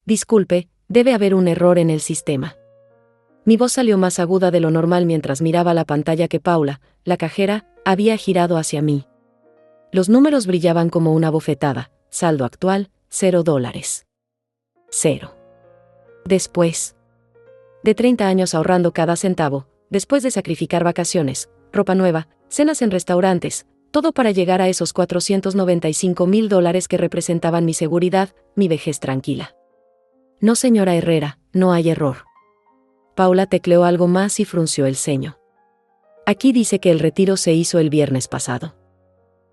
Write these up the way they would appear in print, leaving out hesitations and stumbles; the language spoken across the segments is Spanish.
Disculpe, debe haber un error en el sistema. Mi voz salió más aguda de lo normal mientras miraba la pantalla que Paula, la cajera, había girado hacia mí. Los números brillaban como una bofetada. Saldo actual, $0. 0. Después de 30 años ahorrando cada centavo, después de sacrificar vacaciones, ropa nueva, cenas en restaurantes, todo para llegar a esos $495,000 que representaban mi seguridad, mi vejez tranquila. No, señora Herrera, no hay error. Paula tecleó algo más y frunció el ceño. Aquí dice que el retiro se hizo el viernes pasado.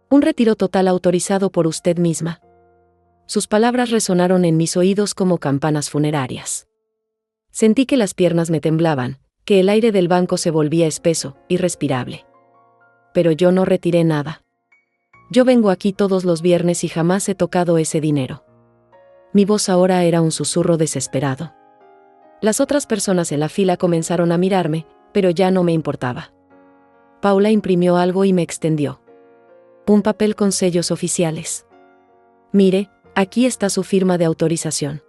Un retiro total autorizado por usted misma. Sus palabras resonaron en mis oídos como campanas funerarias. Sentí que las piernas me temblaban, que el aire del banco se volvía espeso, irrespirable. Pero yo no retiré nada. Yo vengo aquí todos los viernes y jamás he tocado ese dinero. Mi voz ahora era un susurro desesperado. Las otras personas en la fila comenzaron a mirarme, pero ya no me importaba. Paula imprimió algo y me extendió. Un papel con sellos oficiales. Mire, aquí está su firma de autorización.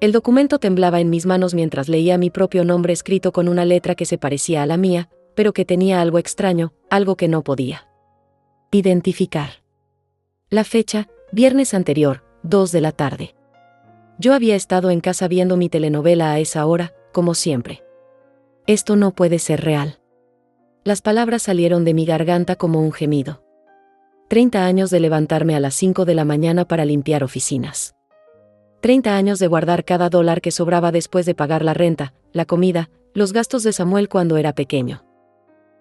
El documento temblaba en mis manos mientras leía mi propio nombre escrito con una letra que se parecía a la mía, pero que tenía algo extraño, algo que no podía identificar. La fecha, viernes anterior, 2 de la tarde. Yo había estado en casa viendo mi telenovela a esa hora, como siempre. Esto no puede ser real. Las palabras salieron de mi garganta como un gemido. 30 años de levantarme a las 5 de la mañana para limpiar oficinas. 30 años de guardar cada dólar que sobraba después de pagar la renta, la comida, los gastos de Samuel cuando era pequeño.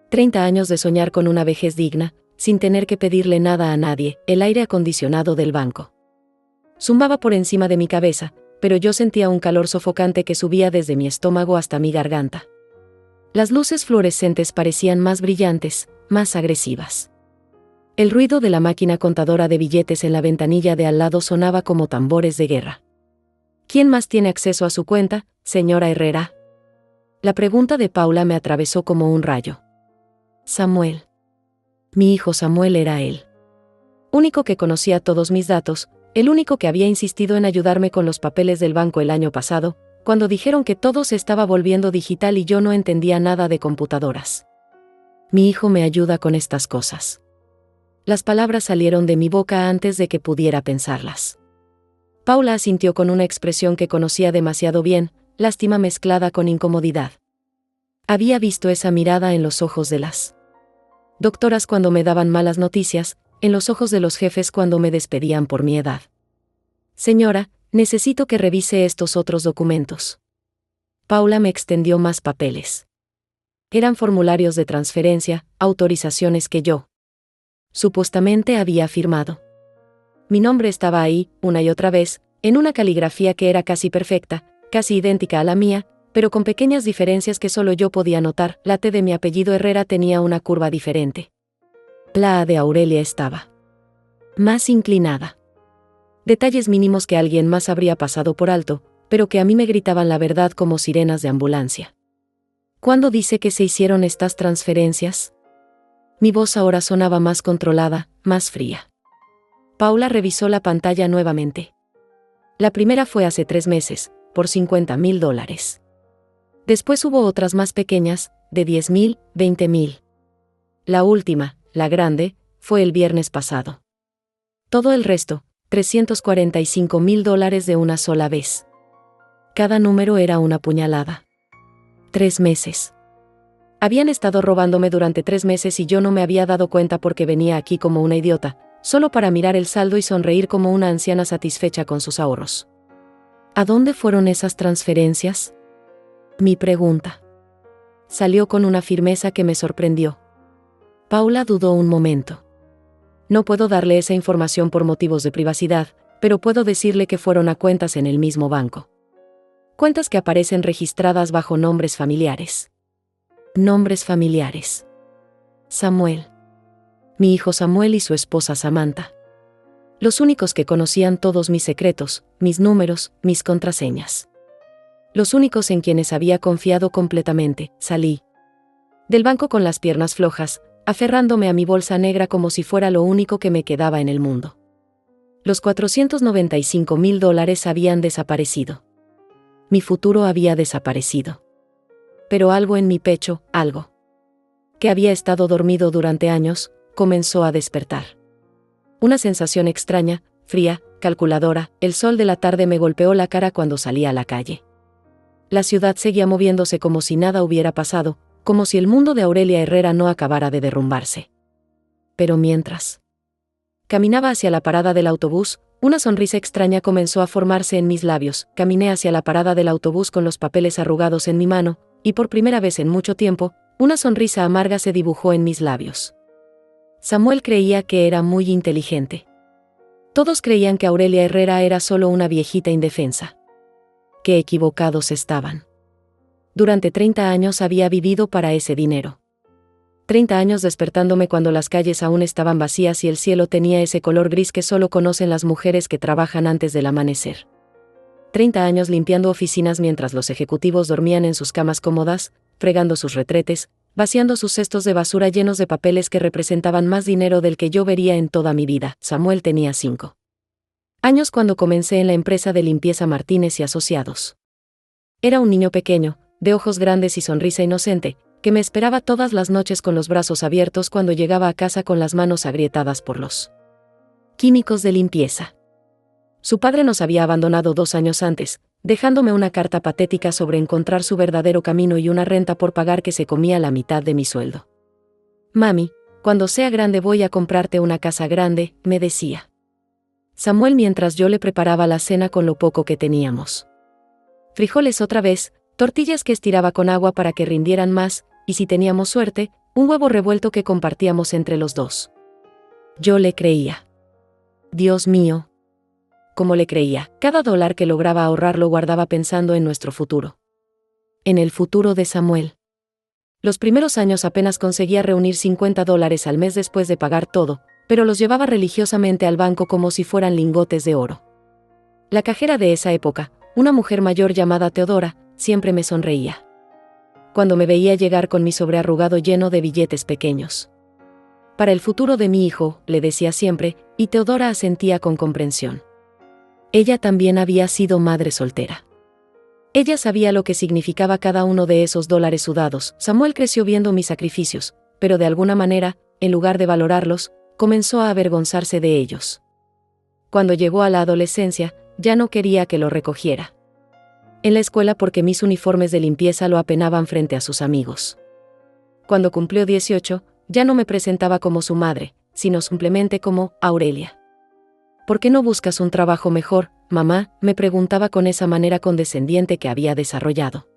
30 años de soñar con una vejez digna, sin tener que pedirle nada a nadie, el aire acondicionado del banco. Zumbaba por encima de mi cabeza, pero yo sentía un calor sofocante que subía desde mi estómago hasta mi garganta. Las luces fluorescentes parecían más brillantes, más agresivas. El ruido de la máquina contadora de billetes en la ventanilla de al lado sonaba como tambores de guerra. ¿Quién más tiene acceso a su cuenta, señora Herrera? La pregunta de Paula me atravesó como un rayo. Samuel. Mi hijo Samuel era él. Único que conocía todos mis datos, el único que había insistido en ayudarme con los papeles del banco el año pasado, cuando dijeron que todo se estaba volviendo digital y yo no entendía nada de computadoras. Mi hijo me ayuda con estas cosas. Las palabras salieron de mi boca antes de que pudiera pensarlas. Paula asintió con una expresión que conocía demasiado bien, lástima mezclada con incomodidad. Había visto esa mirada en los ojos de las doctoras cuando me daban malas noticias, en los ojos de los jefes cuando me despedían por mi edad. Señora, necesito que revise estos otros documentos. Paula me extendió más papeles. Eran formularios de transferencia, autorizaciones que yo supuestamente había firmado. Mi nombre estaba ahí, una y otra vez, en una caligrafía que era casi perfecta, casi idéntica a la mía, pero con pequeñas diferencias que solo yo podía notar. La T de mi apellido Herrera tenía una curva diferente. La A de Aurelia estaba más inclinada. Detalles mínimos que alguien más habría pasado por alto, pero que a mí me gritaban la verdad como sirenas de ambulancia. ¿Cuándo dice que se hicieron estas transferencias? Mi voz ahora sonaba más controlada, más fría. Paula revisó la pantalla nuevamente. La primera fue hace 3 meses, por $50,000. Después hubo otras más pequeñas, de 10,000, 20,000. La última, la grande, fue el viernes pasado. Todo el resto, $345,000 de una sola vez. Cada número era una puñalada. 3 meses. Habían estado robándome durante 3 meses y yo no me había dado cuenta porque venía aquí como una idiota, solo para mirar el saldo y sonreír como una anciana satisfecha con sus ahorros. ¿A dónde fueron esas transferencias? Mi pregunta salió con una firmeza que me sorprendió. Paula dudó un momento. No puedo darle esa información por motivos de privacidad, pero puedo decirle que fueron a cuentas en el mismo banco. Cuentas que aparecen registradas bajo nombres familiares. Nombres familiares. Samuel. Mi hijo Samuel y su esposa Samantha. Los únicos que conocían todos mis secretos, mis números, mis contraseñas. Los únicos en quienes había confiado completamente. Salí del banco con las piernas flojas, aferrándome a mi bolsa negra como si fuera lo único que me quedaba en el mundo. Los $495,000 habían desaparecido. Mi futuro había desaparecido. Pero algo en mi pecho, algo que había estado dormido durante años, comenzó a despertar. Una sensación extraña, fría, calculadora, el sol de la tarde me golpeó la cara cuando salí a la calle. La ciudad seguía moviéndose como si nada hubiera pasado, como si el mundo de Aurelia Herrera no acabara de derrumbarse. Pero mientras caminaba hacia la parada del autobús, una sonrisa extraña comenzó a formarse en mis labios. Caminé hacia la parada del autobús con los papeles arrugados en mi mano, y por primera vez en mucho tiempo, una sonrisa amarga se dibujó en mis labios. Samuel creía que era muy inteligente. Todos creían que Aurelia Herrera era solo una viejita indefensa. Qué equivocados estaban. Durante 30 años había vivido para ese dinero. 30 años despertándome cuando las calles aún estaban vacías y el cielo tenía ese color gris que solo conocen las mujeres que trabajan antes del amanecer. 30 años limpiando oficinas mientras los ejecutivos dormían en sus camas cómodas, fregando sus retretes, vaciando sus cestos de basura llenos de papeles que representaban más dinero del que yo vería en toda mi vida. Samuel tenía 5 años cuando comencé en la empresa de limpieza Martínez y Asociados. Era un niño pequeño, de ojos grandes y sonrisa inocente, que me esperaba todas las noches con los brazos abiertos cuando llegaba a casa con las manos agrietadas por los químicos de limpieza. Su padre nos había abandonado 2 años antes, dejándome una carta patética sobre encontrar su verdadero camino y una renta por pagar que se comía la mitad de mi sueldo. Mami, cuando sea grande voy a comprarte una casa grande, me decía Samuel mientras yo le preparaba la cena con lo poco que teníamos. Frijoles otra vez, tortillas que estiraba con agua para que rindieran más, y si teníamos suerte, un huevo revuelto que compartíamos entre los dos. Yo le creía. Dios mío. Como le creía, cada dólar que lograba ahorrar lo guardaba pensando en nuestro futuro. En el futuro de Samuel. Los primeros años apenas conseguía reunir $50 al mes después de pagar todo, pero los llevaba religiosamente al banco como si fueran lingotes de oro. La cajera de esa época, una mujer mayor llamada Teodora, siempre me sonreía cuando me veía llegar con mi sobre arrugado lleno de billetes pequeños. Para el futuro de mi hijo, le decía siempre, y Teodora asentía con comprensión. Ella también había sido madre soltera. Ella sabía lo que significaba cada uno de esos dólares sudados. Samuel creció viendo mis sacrificios, pero de alguna manera, en lugar de valorarlos, comenzó a avergonzarse de ellos. Cuando llegó a la adolescencia, ya no quería que lo recogiera en la escuela porque mis uniformes de limpieza lo apenaban frente a sus amigos. Cuando cumplió 18, ya no me presentaba como su madre, sino simplemente como Aurelia. ¿Por qué no buscas un trabajo mejor, mamá?, me preguntaba con esa manera condescendiente que había desarrollado.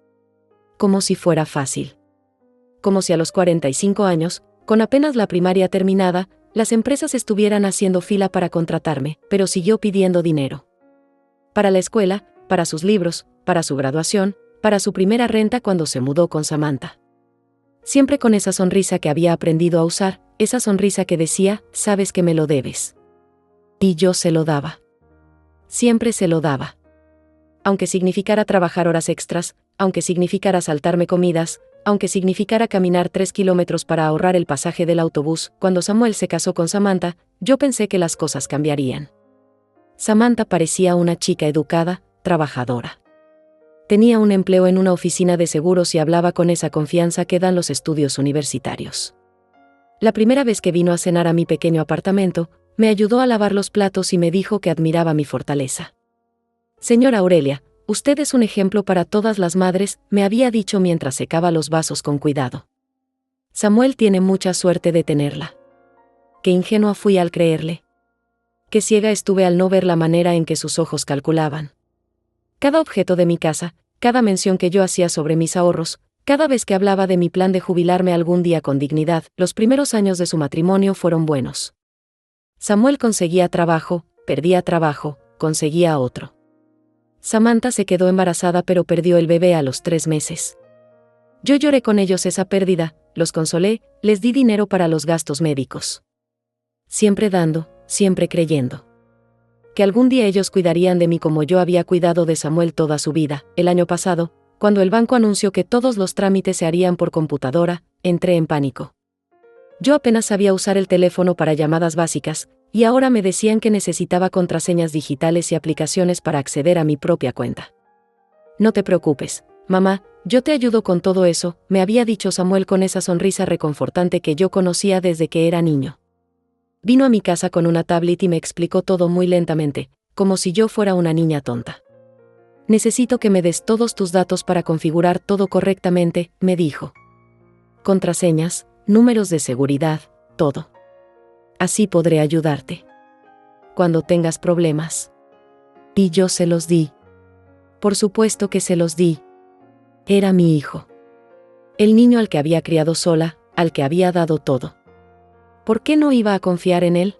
Como si fuera fácil. Como si a los 45 años, con apenas la primaria terminada, las empresas estuvieran haciendo fila para contratarme, pero siguió pidiendo dinero. Para la escuela, para sus libros, para su graduación, para su primera renta cuando se mudó con Samantha. Siempre con esa sonrisa que había aprendido a usar, esa sonrisa que decía, sabes que me lo debes. Y yo se lo daba. Siempre se lo daba. Aunque significara trabajar horas extras, aunque significara saltarme comidas, aunque significara caminar 3 kilómetros para ahorrar el pasaje del autobús. Cuando Samuel se casó con Samantha, yo pensé que las cosas cambiarían. Samantha parecía una chica educada, trabajadora. Tenía un empleo en una oficina de seguros y hablaba con esa confianza que dan los estudios universitarios. La primera vez que vino a cenar a mi pequeño apartamento, me ayudó a lavar los platos y me dijo que admiraba mi fortaleza. Señora Aurelia, usted es un ejemplo para todas las madres, me había dicho mientras secaba los vasos con cuidado. Samuel tiene mucha suerte de tenerla. Qué ingenua fui al creerle. Qué ciega estuve al no ver la manera en que sus ojos calculaban. Cada objeto de mi casa, cada mención que yo hacía sobre mis ahorros, cada vez que hablaba de mi plan de jubilarme algún día con dignidad, los primeros años de su matrimonio fueron buenos. Samuel conseguía trabajo, perdía trabajo, conseguía otro. Samantha se quedó embarazada pero perdió el bebé a los 3 meses. Yo lloré con ellos esa pérdida, los consolé, les di dinero para los gastos médicos. Siempre dando, siempre creyendo que algún día ellos cuidarían de mí como yo había cuidado de Samuel toda su vida. El año pasado, cuando el banco anunció que todos los trámites se harían por computadora, entré en pánico. Yo apenas sabía usar el teléfono para llamadas básicas, y ahora me decían que necesitaba contraseñas digitales y aplicaciones para acceder a mi propia cuenta. No te preocupes, mamá, yo te ayudo con todo eso, me había dicho Samuel con esa sonrisa reconfortante que yo conocía desde que era niño. Vino a mi casa con una tablet y me explicó todo muy lentamente, como si yo fuera una niña tonta. Necesito que me des todos tus datos para configurar todo correctamente, me dijo. Contraseñas, números de seguridad, todo. Así podré ayudarte cuando tengas problemas. Y yo se los di. Por supuesto que se los di. Era mi hijo. El niño al que había criado sola, al que había dado todo. ¿Por qué no iba a confiar en él?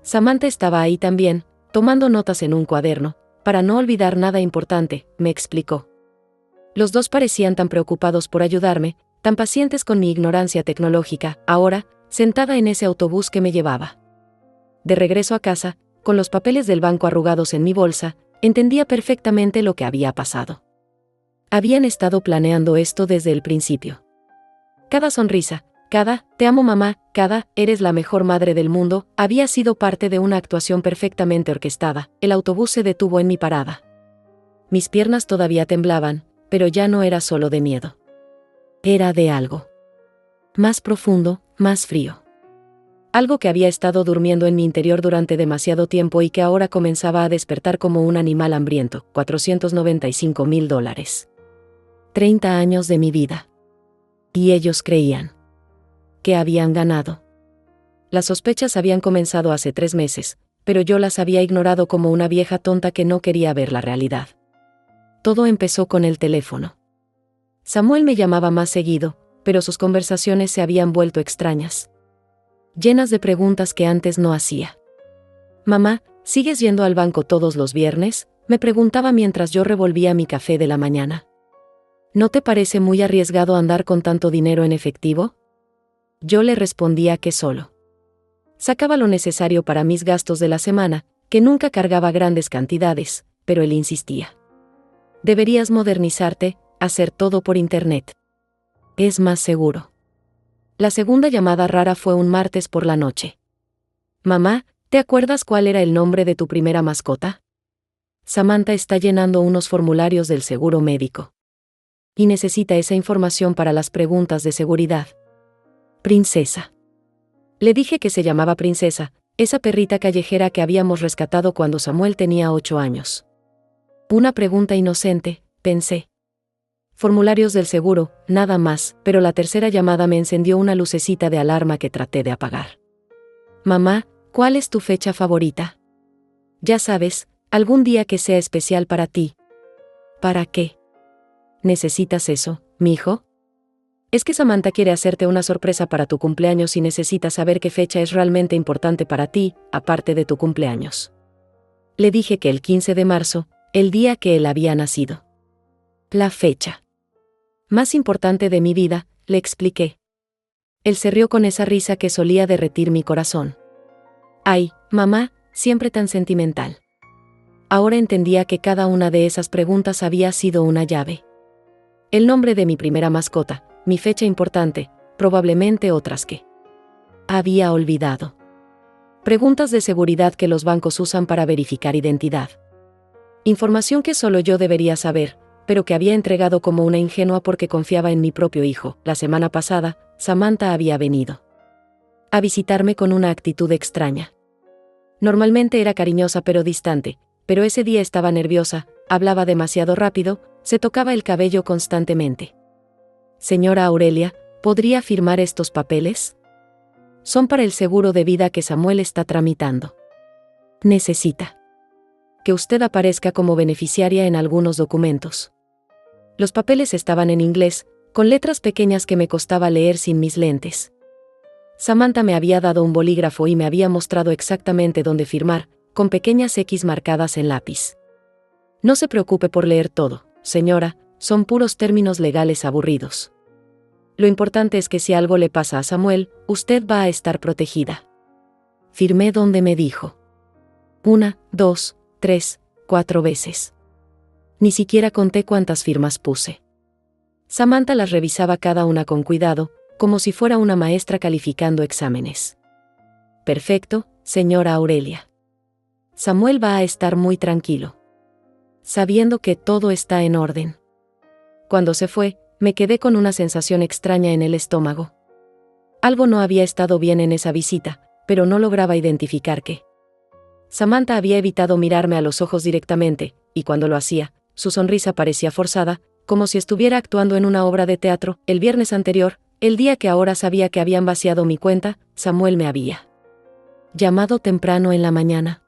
Samantha estaba ahí también, tomando notas en un cuaderno, para no olvidar nada importante, me explicó. Los dos parecían tan preocupados por ayudarme, tan pacientes con mi ignorancia tecnológica, ahora, sentada en ese autobús que me llevaba. De regreso a casa, con los papeles del banco arrugados en mi bolsa, entendía perfectamente lo que había pasado. Habían estado planeando esto desde el principio. Cada sonrisa, cada "te amo mamá", cada "eres la mejor madre del mundo", había sido parte de una actuación perfectamente orquestada. El autobús se detuvo en mi parada. Mis piernas todavía temblaban, pero ya no era solo de miedo. Era de algo más profundo, más frío. Algo que había estado durmiendo en mi interior durante demasiado tiempo y que ahora comenzaba a despertar como un animal hambriento. $495,000. 30 años de mi vida. Y ellos creían que habían ganado. Las sospechas habían comenzado hace 3 meses, pero yo las había ignorado como una vieja tonta que no quería ver la realidad. Todo empezó con el teléfono. Samuel me llamaba más seguido, pero sus conversaciones se habían vuelto extrañas, llenas de preguntas que antes no hacía. Mamá, ¿sigues yendo al banco todos los viernes?, me preguntaba mientras yo revolvía mi café de la mañana. ¿No te parece muy arriesgado andar con tanto dinero en efectivo? Yo le respondía que solo sacaba lo necesario para mis gastos de la semana, que nunca cargaba grandes cantidades, pero él insistía. Deberías modernizarte, hacer todo por internet. Es más seguro. La segunda llamada rara fue un martes por la noche. Mamá, ¿te acuerdas cuál era el nombre de tu primera mascota? Samantha está llenando unos formularios del seguro médico. Y necesita esa información para las preguntas de seguridad. Princesa. Le dije que se llamaba Princesa, esa perrita callejera que habíamos rescatado cuando Samuel tenía 8 años. Una pregunta inocente, pensé. Formularios del seguro, nada más, pero la tercera llamada me encendió una lucecita de alarma que traté de apagar. Mamá, ¿cuál es tu fecha favorita? Ya sabes, algún día que sea especial para ti. ¿Para qué? ¿Necesitas eso, mijo? Es que Samantha quiere hacerte una sorpresa para tu cumpleaños y necesita saber qué fecha es realmente importante para ti, aparte de tu cumpleaños. Le dije que el 15 de marzo, el día que él había nacido. La fecha más importante de mi vida, le expliqué. Él se rió con esa risa que solía derretir mi corazón. Ay, mamá, siempre tan sentimental. Ahora entendía que cada una de esas preguntas había sido una llave. El nombre de mi primera mascota, mi fecha importante, probablemente otras que había olvidado. Preguntas de seguridad que los bancos usan para verificar identidad. Información que solo yo debería saber, pero que había entregado como una ingenua porque confiaba en mi propio hijo. La semana pasada, Samantha había venido a visitarme con una actitud extraña. Normalmente era cariñosa pero distante, pero ese día estaba nerviosa, hablaba demasiado rápido, se tocaba el cabello constantemente. Señora Aurelia, ¿podría firmar estos papeles? Son para el seguro de vida que Samuel está tramitando. Necesita que usted aparezca como beneficiaria en algunos documentos. Los papeles estaban en inglés, con letras pequeñas que me costaba leer sin mis lentes. Samantha me había dado un bolígrafo y me había mostrado exactamente dónde firmar, con pequeñas X marcadas en lápiz. No se preocupe por leer todo, señora, son puros términos legales aburridos. Lo importante es que si algo le pasa a Samuel, usted va a estar protegida. Firmé donde me dijo. 1, 2, 3, 4 veces. Ni siquiera conté cuántas firmas puse. Samantha las revisaba cada una con cuidado, como si fuera una maestra calificando exámenes. Perfecto, señora Aurelia. Samuel va a estar muy tranquilo, sabiendo que todo está en orden. Cuando se fue, me quedé con una sensación extraña en el estómago. Algo no había estado bien en esa visita, pero no lograba identificar qué. Samantha había evitado mirarme a los ojos directamente, y cuando lo hacía, su sonrisa parecía forzada, como si estuviera actuando en una obra de teatro. El viernes anterior, el día que ahora sabía que habían vaciado mi cuenta, Samuel me había llamado temprano en la mañana.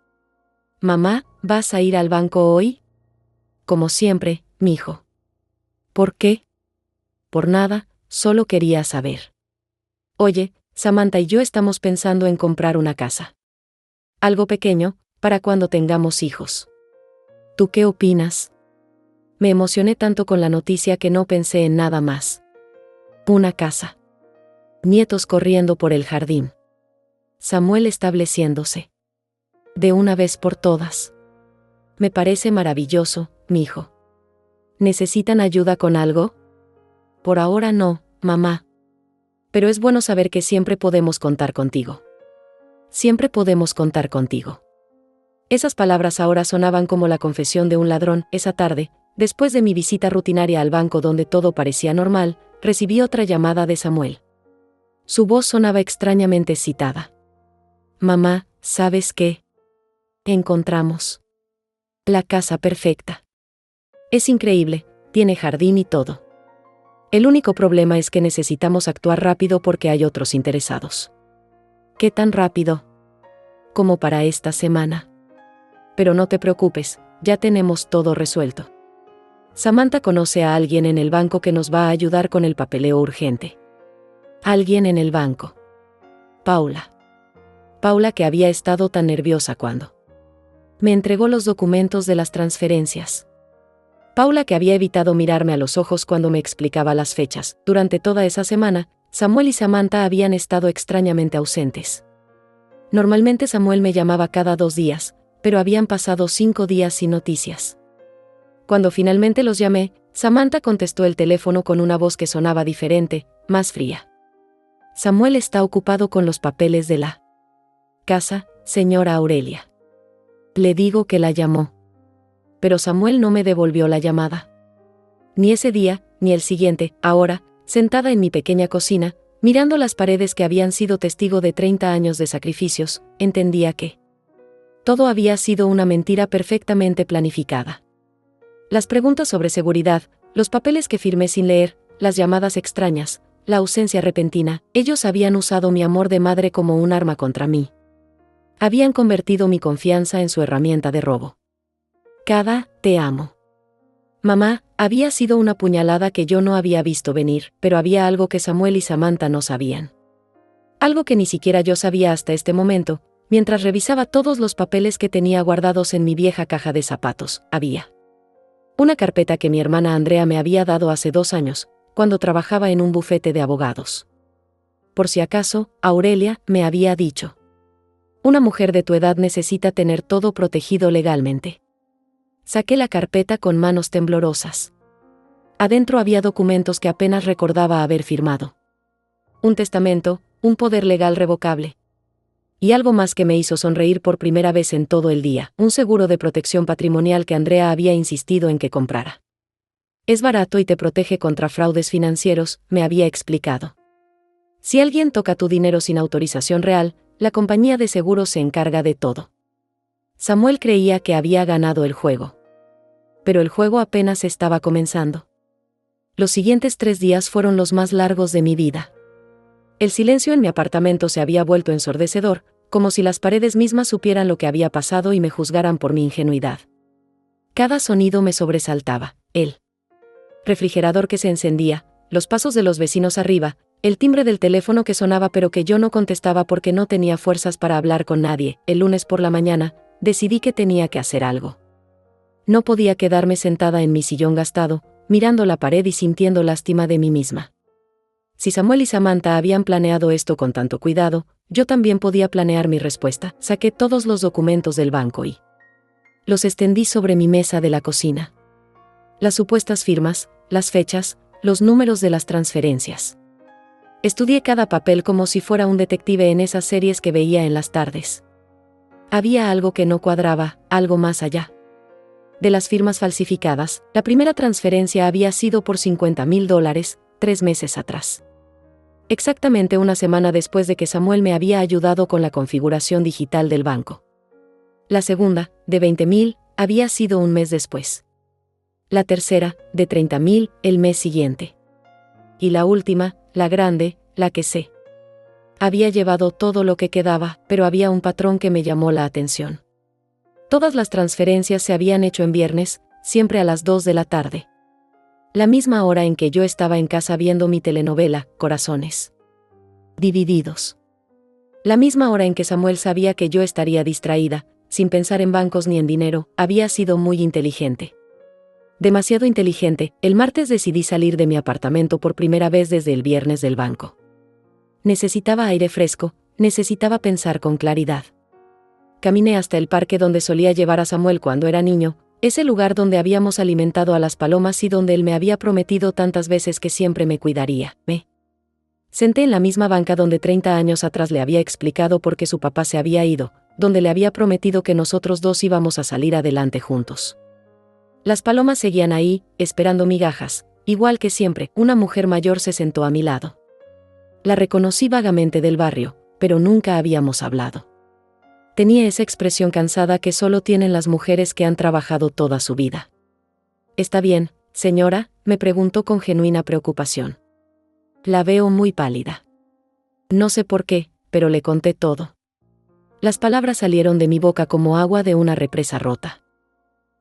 «Mamá, ¿vas a ir al banco hoy?» «Como siempre, mijo». «¿Por qué?» «Por nada, solo quería saber». «Oye, Samantha y yo estamos pensando en comprar una casa. Algo pequeño, para cuando tengamos hijos. ¿Tú qué opinas?» Me emocioné tanto con la noticia que no pensé en nada más. Una casa. Nietos corriendo por el jardín. Samuel estableciéndose. De una vez por todas. Me parece maravilloso, mijo. ¿Necesitan ayuda con algo? Por ahora no, mamá. Pero es bueno saber que siempre podemos contar contigo. Siempre podemos contar contigo. Esas palabras ahora sonaban como la confesión de un ladrón. Esa tarde, después de mi visita rutinaria al banco donde todo parecía normal, recibí otra llamada de Samuel. Su voz sonaba extrañamente excitada. «Mamá, ¿sabes qué? Encontramos la casa perfecta. Es increíble, tiene jardín y todo. El único problema es que necesitamos actuar rápido porque hay otros interesados». «¿Qué tan rápido?» «Como para esta semana. Pero no te preocupes, ya tenemos todo resuelto. Samantha conoce a alguien en el banco que nos va a ayudar con el papeleo urgente». «¿Alguien en el banco?» «Paula». Paula, que había estado tan nerviosa cuando me entregó los documentos de las transferencias. Paula, que había evitado mirarme a los ojos cuando me explicaba las fechas. Durante toda esa semana, Samuel y Samantha habían estado extrañamente ausentes. Normalmente Samuel me llamaba cada 2 días, pero habían pasado 5 días sin noticias. Cuando finalmente los llamé, Samantha contestó el teléfono con una voz que sonaba diferente, más fría. «Samuel está ocupado con los papeles de la casa, señora Aurelia. Le digo que la llamó». Pero Samuel no me devolvió la llamada. Ni ese día, ni el siguiente. Ahora, sentada en mi pequeña cocina, mirando las paredes que habían sido testigo de 30 años de sacrificios, entendía que todo había sido una mentira perfectamente planificada. Las preguntas sobre seguridad, los papeles que firmé sin leer, las llamadas extrañas, la ausencia repentina, ellos habían usado mi amor de madre como un arma contra mí. Habían convertido mi confianza en su herramienta de robo. Cada «te amo, mamá» había sido una puñalada que yo no había visto venir, pero había algo que Samuel y Samantha no sabían. Algo que ni siquiera yo sabía hasta este momento, mientras revisaba todos los papeles que tenía guardados en mi vieja caja de zapatos. Había una carpeta que mi hermana Andrea me había dado hace 2 años, cuando trabajaba en un bufete de abogados. Por si acaso, Aurelia me había dicho: «Una mujer de tu edad necesita tener todo protegido legalmente». Saqué la carpeta con manos temblorosas. Adentro había documentos que apenas recordaba haber firmado. Un testamento, un poder legal revocable. Y algo más que me hizo sonreír por primera vez en todo el día, un seguro de protección patrimonial que Andrea había insistido en que comprara. «Es barato y te protege contra fraudes financieros», me había explicado. «Si alguien toca tu dinero sin autorización real, la compañía de seguros se encarga de todo». Samuel creía que había ganado el juego. Pero el juego apenas estaba comenzando. Los siguientes 3 días fueron los más largos de mi vida. El silencio en mi apartamento se había vuelto ensordecedor, como si las paredes mismas supieran lo que había pasado y me juzgaran por mi ingenuidad. Cada sonido me sobresaltaba: el refrigerador que se encendía, los pasos de los vecinos arriba, el timbre del teléfono que sonaba pero que yo no contestaba porque no tenía fuerzas para hablar con nadie. El lunes por la mañana, decidí que tenía que hacer algo. No podía quedarme sentada en mi sillón gastado, mirando la pared y sintiendo lástima de mí misma. Si Samuel y Samantha habían planeado esto con tanto cuidado, yo también podía planear mi respuesta. Saqué todos los documentos del banco y los extendí sobre mi mesa de la cocina. Las supuestas firmas, las fechas, los números de las transferencias. Estudié cada papel como si fuera un detective en esas series que veía en las tardes. Había algo que no cuadraba, algo más allá. De las firmas falsificadas, la primera transferencia había sido por $50,000, 3 meses atrás. Exactamente una semana después de que Samuel me había ayudado con la configuración digital del banco. La segunda, de 20,000, había sido un mes después. La tercera, de 30,000, el mes siguiente. Y la última, la grande, la que sé. Había llevado todo lo que quedaba, pero había un patrón que me llamó la atención. Todas las transferencias se habían hecho en viernes, siempre a las 2 de la tarde. La misma hora en que yo estaba en casa viendo mi telenovela, Corazones Divididos. La misma hora en que Samuel sabía que yo estaría distraída, sin pensar en bancos ni en dinero. Había sido muy inteligente. Demasiado inteligente. El martes decidí salir de mi apartamento por primera vez desde el viernes del banco. Necesitaba aire fresco, necesitaba pensar con claridad. Caminé hasta el parque donde solía llevar a Samuel cuando era niño, ese lugar donde habíamos alimentado a las palomas y donde él me había prometido tantas veces que siempre me cuidaría. Me senté en la misma banca donde 30 años atrás le había explicado por qué su papá se había ido, donde le había prometido que nosotros dos íbamos a salir adelante juntos. Las palomas seguían ahí, esperando migajas. Igual que siempre, una mujer mayor se sentó a mi lado. La reconocí vagamente del barrio, pero nunca habíamos hablado. Tenía esa expresión cansada que solo tienen las mujeres que han trabajado toda su vida. ¿Está bien, señora?, me preguntó con genuina preocupación. La veo muy pálida. No sé por qué, pero le conté todo. Las palabras salieron de mi boca como agua de una represa rota.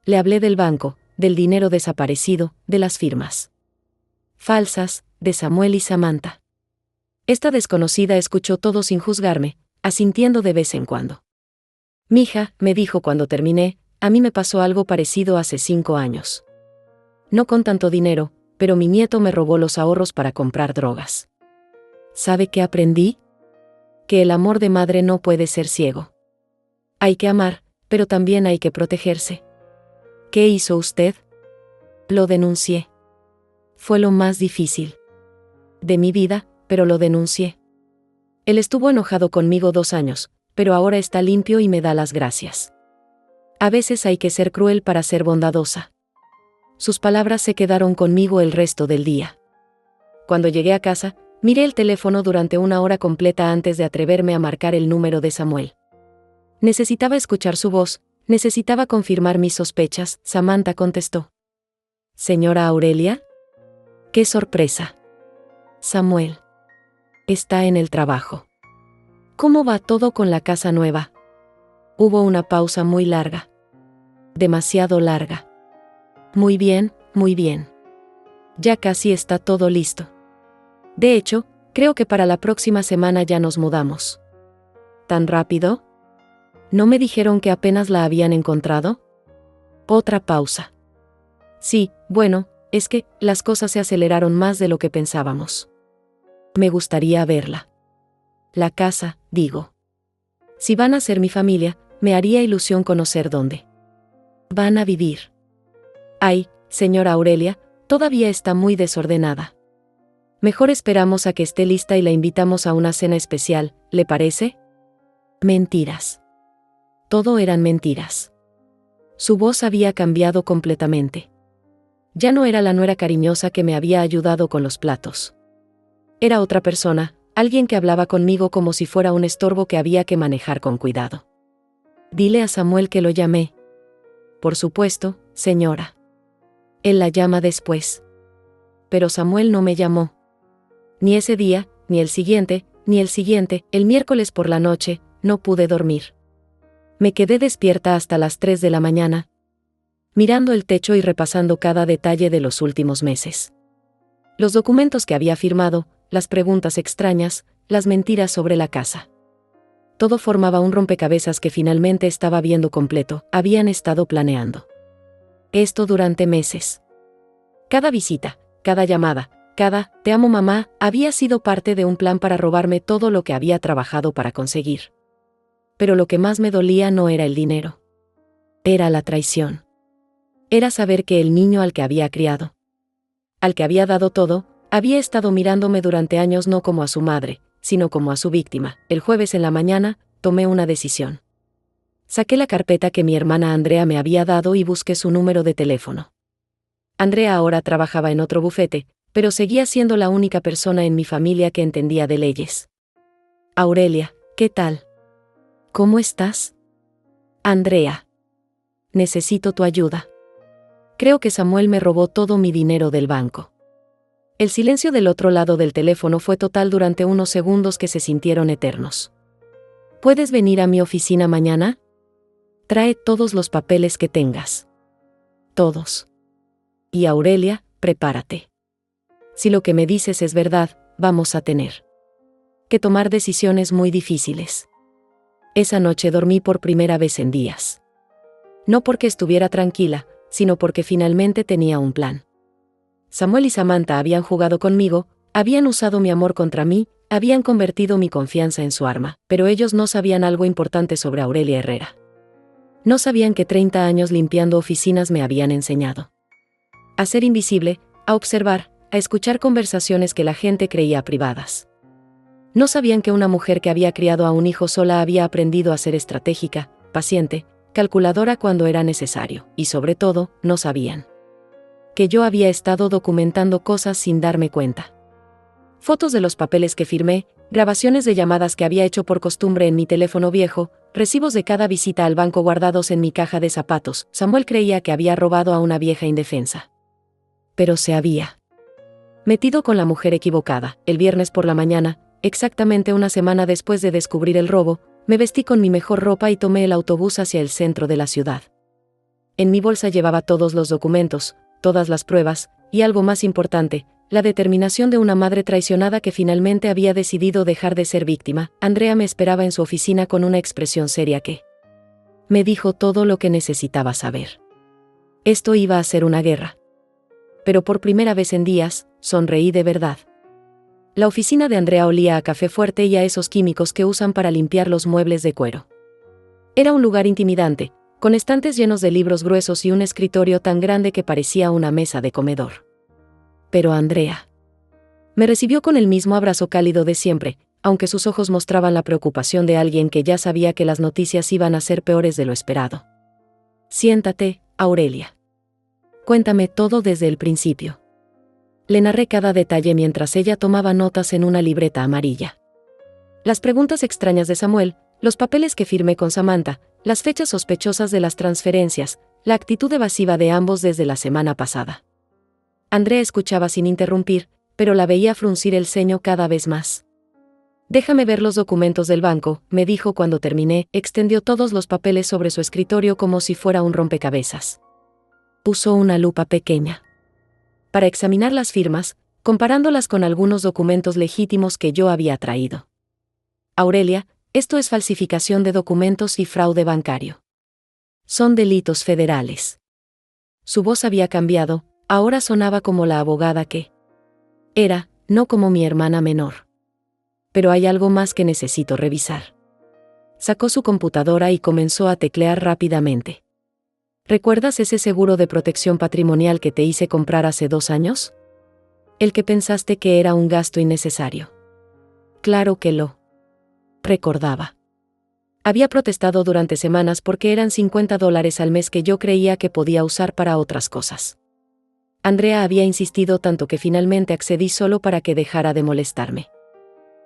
Le hablé del banco, del dinero desaparecido, de las firmas falsas, de Samuel y Samantha. Esta desconocida escuchó todo sin juzgarme, asintiendo de vez en cuando. Mija, me dijo cuando terminé, a mí me pasó algo parecido hace 5 años. No con tanto dinero, pero mi nieto me robó los ahorros para comprar drogas. ¿Sabe qué aprendí? Que el amor de madre no puede ser ciego. Hay que amar, pero también hay que protegerse. ¿Qué hizo usted? Lo denuncié. Fue lo más difícil de mi vida, pero lo denuncié. Él estuvo enojado conmigo 2 años, pero ahora está limpio y me da las gracias. A veces hay que ser cruel para ser bondadosa. Sus palabras se quedaron conmigo el resto del día. Cuando llegué a casa, miré el teléfono durante 1 hora completa antes de atreverme a marcar el número de Samuel. Necesitaba escuchar su voz, necesitaba confirmar mis sospechas. Samantha contestó. ¿Señora Aurelia? ¡Qué sorpresa! Samuel. Está en el trabajo. ¿Cómo va todo con la casa nueva? Hubo una pausa muy larga. Demasiado larga. Muy bien, muy bien. Ya casi está todo listo. De hecho, creo que para la próxima semana ya nos mudamos. ¿Tan rápido? ¿No me dijeron que apenas la habían encontrado? Otra pausa. Sí, bueno, es que las cosas se aceleraron más de lo que pensábamos. Me gustaría verla. La casa, digo. Si van a ser mi familia, me haría ilusión conocer dónde van a vivir. Ay, señora Aurelia, todavía está muy desordenada. Mejor esperamos a que esté lista y la invitamos a una cena especial, ¿le parece? Mentiras. Todo eran mentiras. Su voz había cambiado completamente. Ya no era la nuera cariñosa que me había ayudado con los platos. Era otra persona, alguien que hablaba conmigo como si fuera un estorbo que había que manejar con cuidado. Dile a Samuel que lo llamé. Por supuesto, señora. Él la llama después. Pero Samuel no me llamó. Ni ese día, ni el siguiente, el miércoles por la noche, no pude dormir. Me quedé despierta hasta las 3 de la mañana, mirando el techo y repasando cada detalle de los últimos meses. Los documentos que había firmado, las preguntas extrañas, las mentiras sobre la casa. Todo formaba un rompecabezas que finalmente estaba viendo completo. Habían estado planeando esto durante meses. Cada visita, cada llamada, cada «te amo mamá» había sido parte de un plan para robarme todo lo que había trabajado para conseguir. Pero lo que más me dolía no era el dinero. Era la traición. Era saber que el niño al que había criado, al que había dado todo, había estado mirándome durante años no como a su madre, sino como a su víctima. El jueves en la mañana, tomé una decisión. Saqué la carpeta que mi hermana Andrea me había dado y busqué su número de teléfono. Andrea ahora trabajaba en otro bufete, pero seguía siendo la única persona en mi familia que entendía de leyes. Aurelia, ¿qué tal? ¿Cómo estás? Andrea. Necesito tu ayuda. Creo que Samuel me robó todo mi dinero del banco. El silencio del otro lado del teléfono fue total durante unos segundos que se sintieron eternos. ¿Puedes venir a mi oficina mañana? Trae todos los papeles que tengas. Todos. Y Aurelia, prepárate. Si lo que me dices es verdad, vamos a tener que tomar decisiones muy difíciles. Esa noche dormí por primera vez en días. No porque estuviera tranquila, sino porque finalmente tenía un plan. Samuel y Samantha habían jugado conmigo, habían usado mi amor contra mí, habían convertido mi confianza en su arma, pero ellos no sabían algo importante sobre Aurelia Herrera. No sabían que 30 años limpiando oficinas me habían enseñado a ser invisible, a observar, a escuchar conversaciones que la gente creía privadas. No sabían que una mujer que había criado a un hijo sola había aprendido a ser estratégica, paciente, calculadora cuando era necesario, y sobre todo, no sabían que yo había estado documentando cosas sin darme cuenta. Fotos de los papeles que firmé, grabaciones de llamadas que había hecho por costumbre en mi teléfono viejo, recibos de cada visita al banco guardados en mi caja de zapatos. Samuel creía que había robado a una vieja indefensa. Pero se había metido con la mujer equivocada. El viernes por la mañana, exactamente una semana después de descubrir el robo, me vestí con mi mejor ropa y tomé el autobús hacia el centro de la ciudad. En mi bolsa llevaba todos los documentos, todas las pruebas, y algo más importante, la determinación de una madre traicionada que finalmente había decidido dejar de ser víctima. Andrea me esperaba en su oficina con una expresión seria que me dijo todo lo que necesitaba saber. Esto iba a ser una guerra. Pero por primera vez en días, sonreí de verdad. La oficina de Andrea olía a café fuerte y a esos químicos que usan para limpiar los muebles de cuero. Era un lugar intimidante, con estantes llenos de libros gruesos y un escritorio tan grande que parecía una mesa de comedor. Pero Andrea me recibió con el mismo abrazo cálido de siempre, aunque sus ojos mostraban la preocupación de alguien que ya sabía que las noticias iban a ser peores de lo esperado. Siéntate, Aurelia. Cuéntame todo desde el principio. Le narré cada detalle mientras ella tomaba notas en una libreta amarilla. Las preguntas extrañas de Samuel, los papeles que firmé con Samantha, las fechas sospechosas de las transferencias, la actitud evasiva de ambos desde la semana pasada. Andrea escuchaba sin interrumpir, pero la veía fruncir el ceño cada vez más. Déjame ver los documentos del banco, me dijo cuando terminé. Extendió todos los papeles sobre su escritorio como si fuera un rompecabezas. Puso una lupa pequeña para examinar las firmas, comparándolas con algunos documentos legítimos que yo había traído. Aurelia, esto es falsificación de documentos y fraude bancario. Son delitos federales. Su voz había cambiado, ahora sonaba como la abogada que era, no como mi hermana menor. Pero hay algo más que necesito revisar. Sacó su computadora y comenzó a teclear rápidamente. ¿Recuerdas ese seguro de protección patrimonial que te hice comprar hace 2 años? El que pensaste que era un gasto innecesario. Claro que lo recordaba. Había protestado durante semanas porque eran $50 al mes que yo creía que podía usar para otras cosas. Andrea había insistido tanto que finalmente accedí solo para que dejara de molestarme.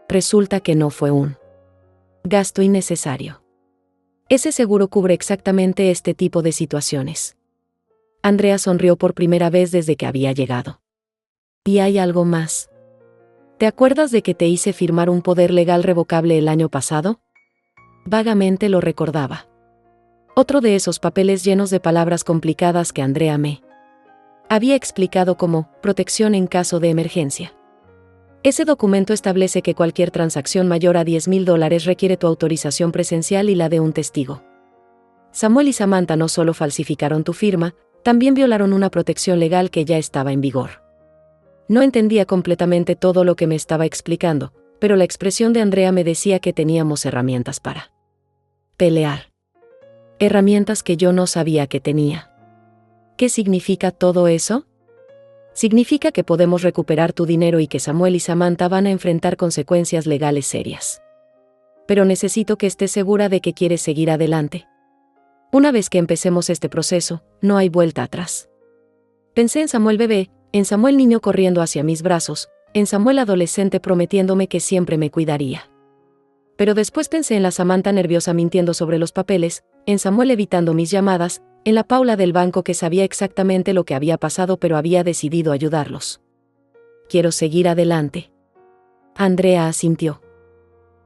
Resulta que no fue un gasto innecesario. Ese seguro cubre exactamente este tipo de situaciones. Andrea sonrió por primera vez desde que había llegado. ¿Y hay algo más? ¿Te acuerdas de que te hice firmar un poder legal revocable el año pasado? Vagamente lo recordaba. Otro de esos papeles llenos de palabras complicadas que Andrea me había explicado como protección en caso de emergencia. Ese documento establece que cualquier transacción mayor a $10,000 requiere tu autorización presencial y la de un testigo. Samuel y Samantha no solo falsificaron tu firma, también violaron una protección legal que ya estaba en vigor. No entendía completamente todo lo que me estaba explicando, pero la expresión de Andrea me decía que teníamos herramientas para pelear. Herramientas que yo no sabía que tenía. ¿Qué significa todo eso? Significa que podemos recuperar tu dinero y que Samuel y Samantha van a enfrentar consecuencias legales serias. Pero necesito que estés segura de que quieres seguir adelante. Una vez que empecemos este proceso, no hay vuelta atrás. Pensé en Samuel bebé, en Samuel niño corriendo hacia mis brazos, en Samuel adolescente prometiéndome que siempre me cuidaría. Pero después pensé en la Samantha nerviosa mintiendo sobre los papeles, en Samuel evitando mis llamadas, en la Paula del banco que sabía exactamente lo que había pasado pero había decidido ayudarlos. Quiero seguir adelante. Andrea asintió.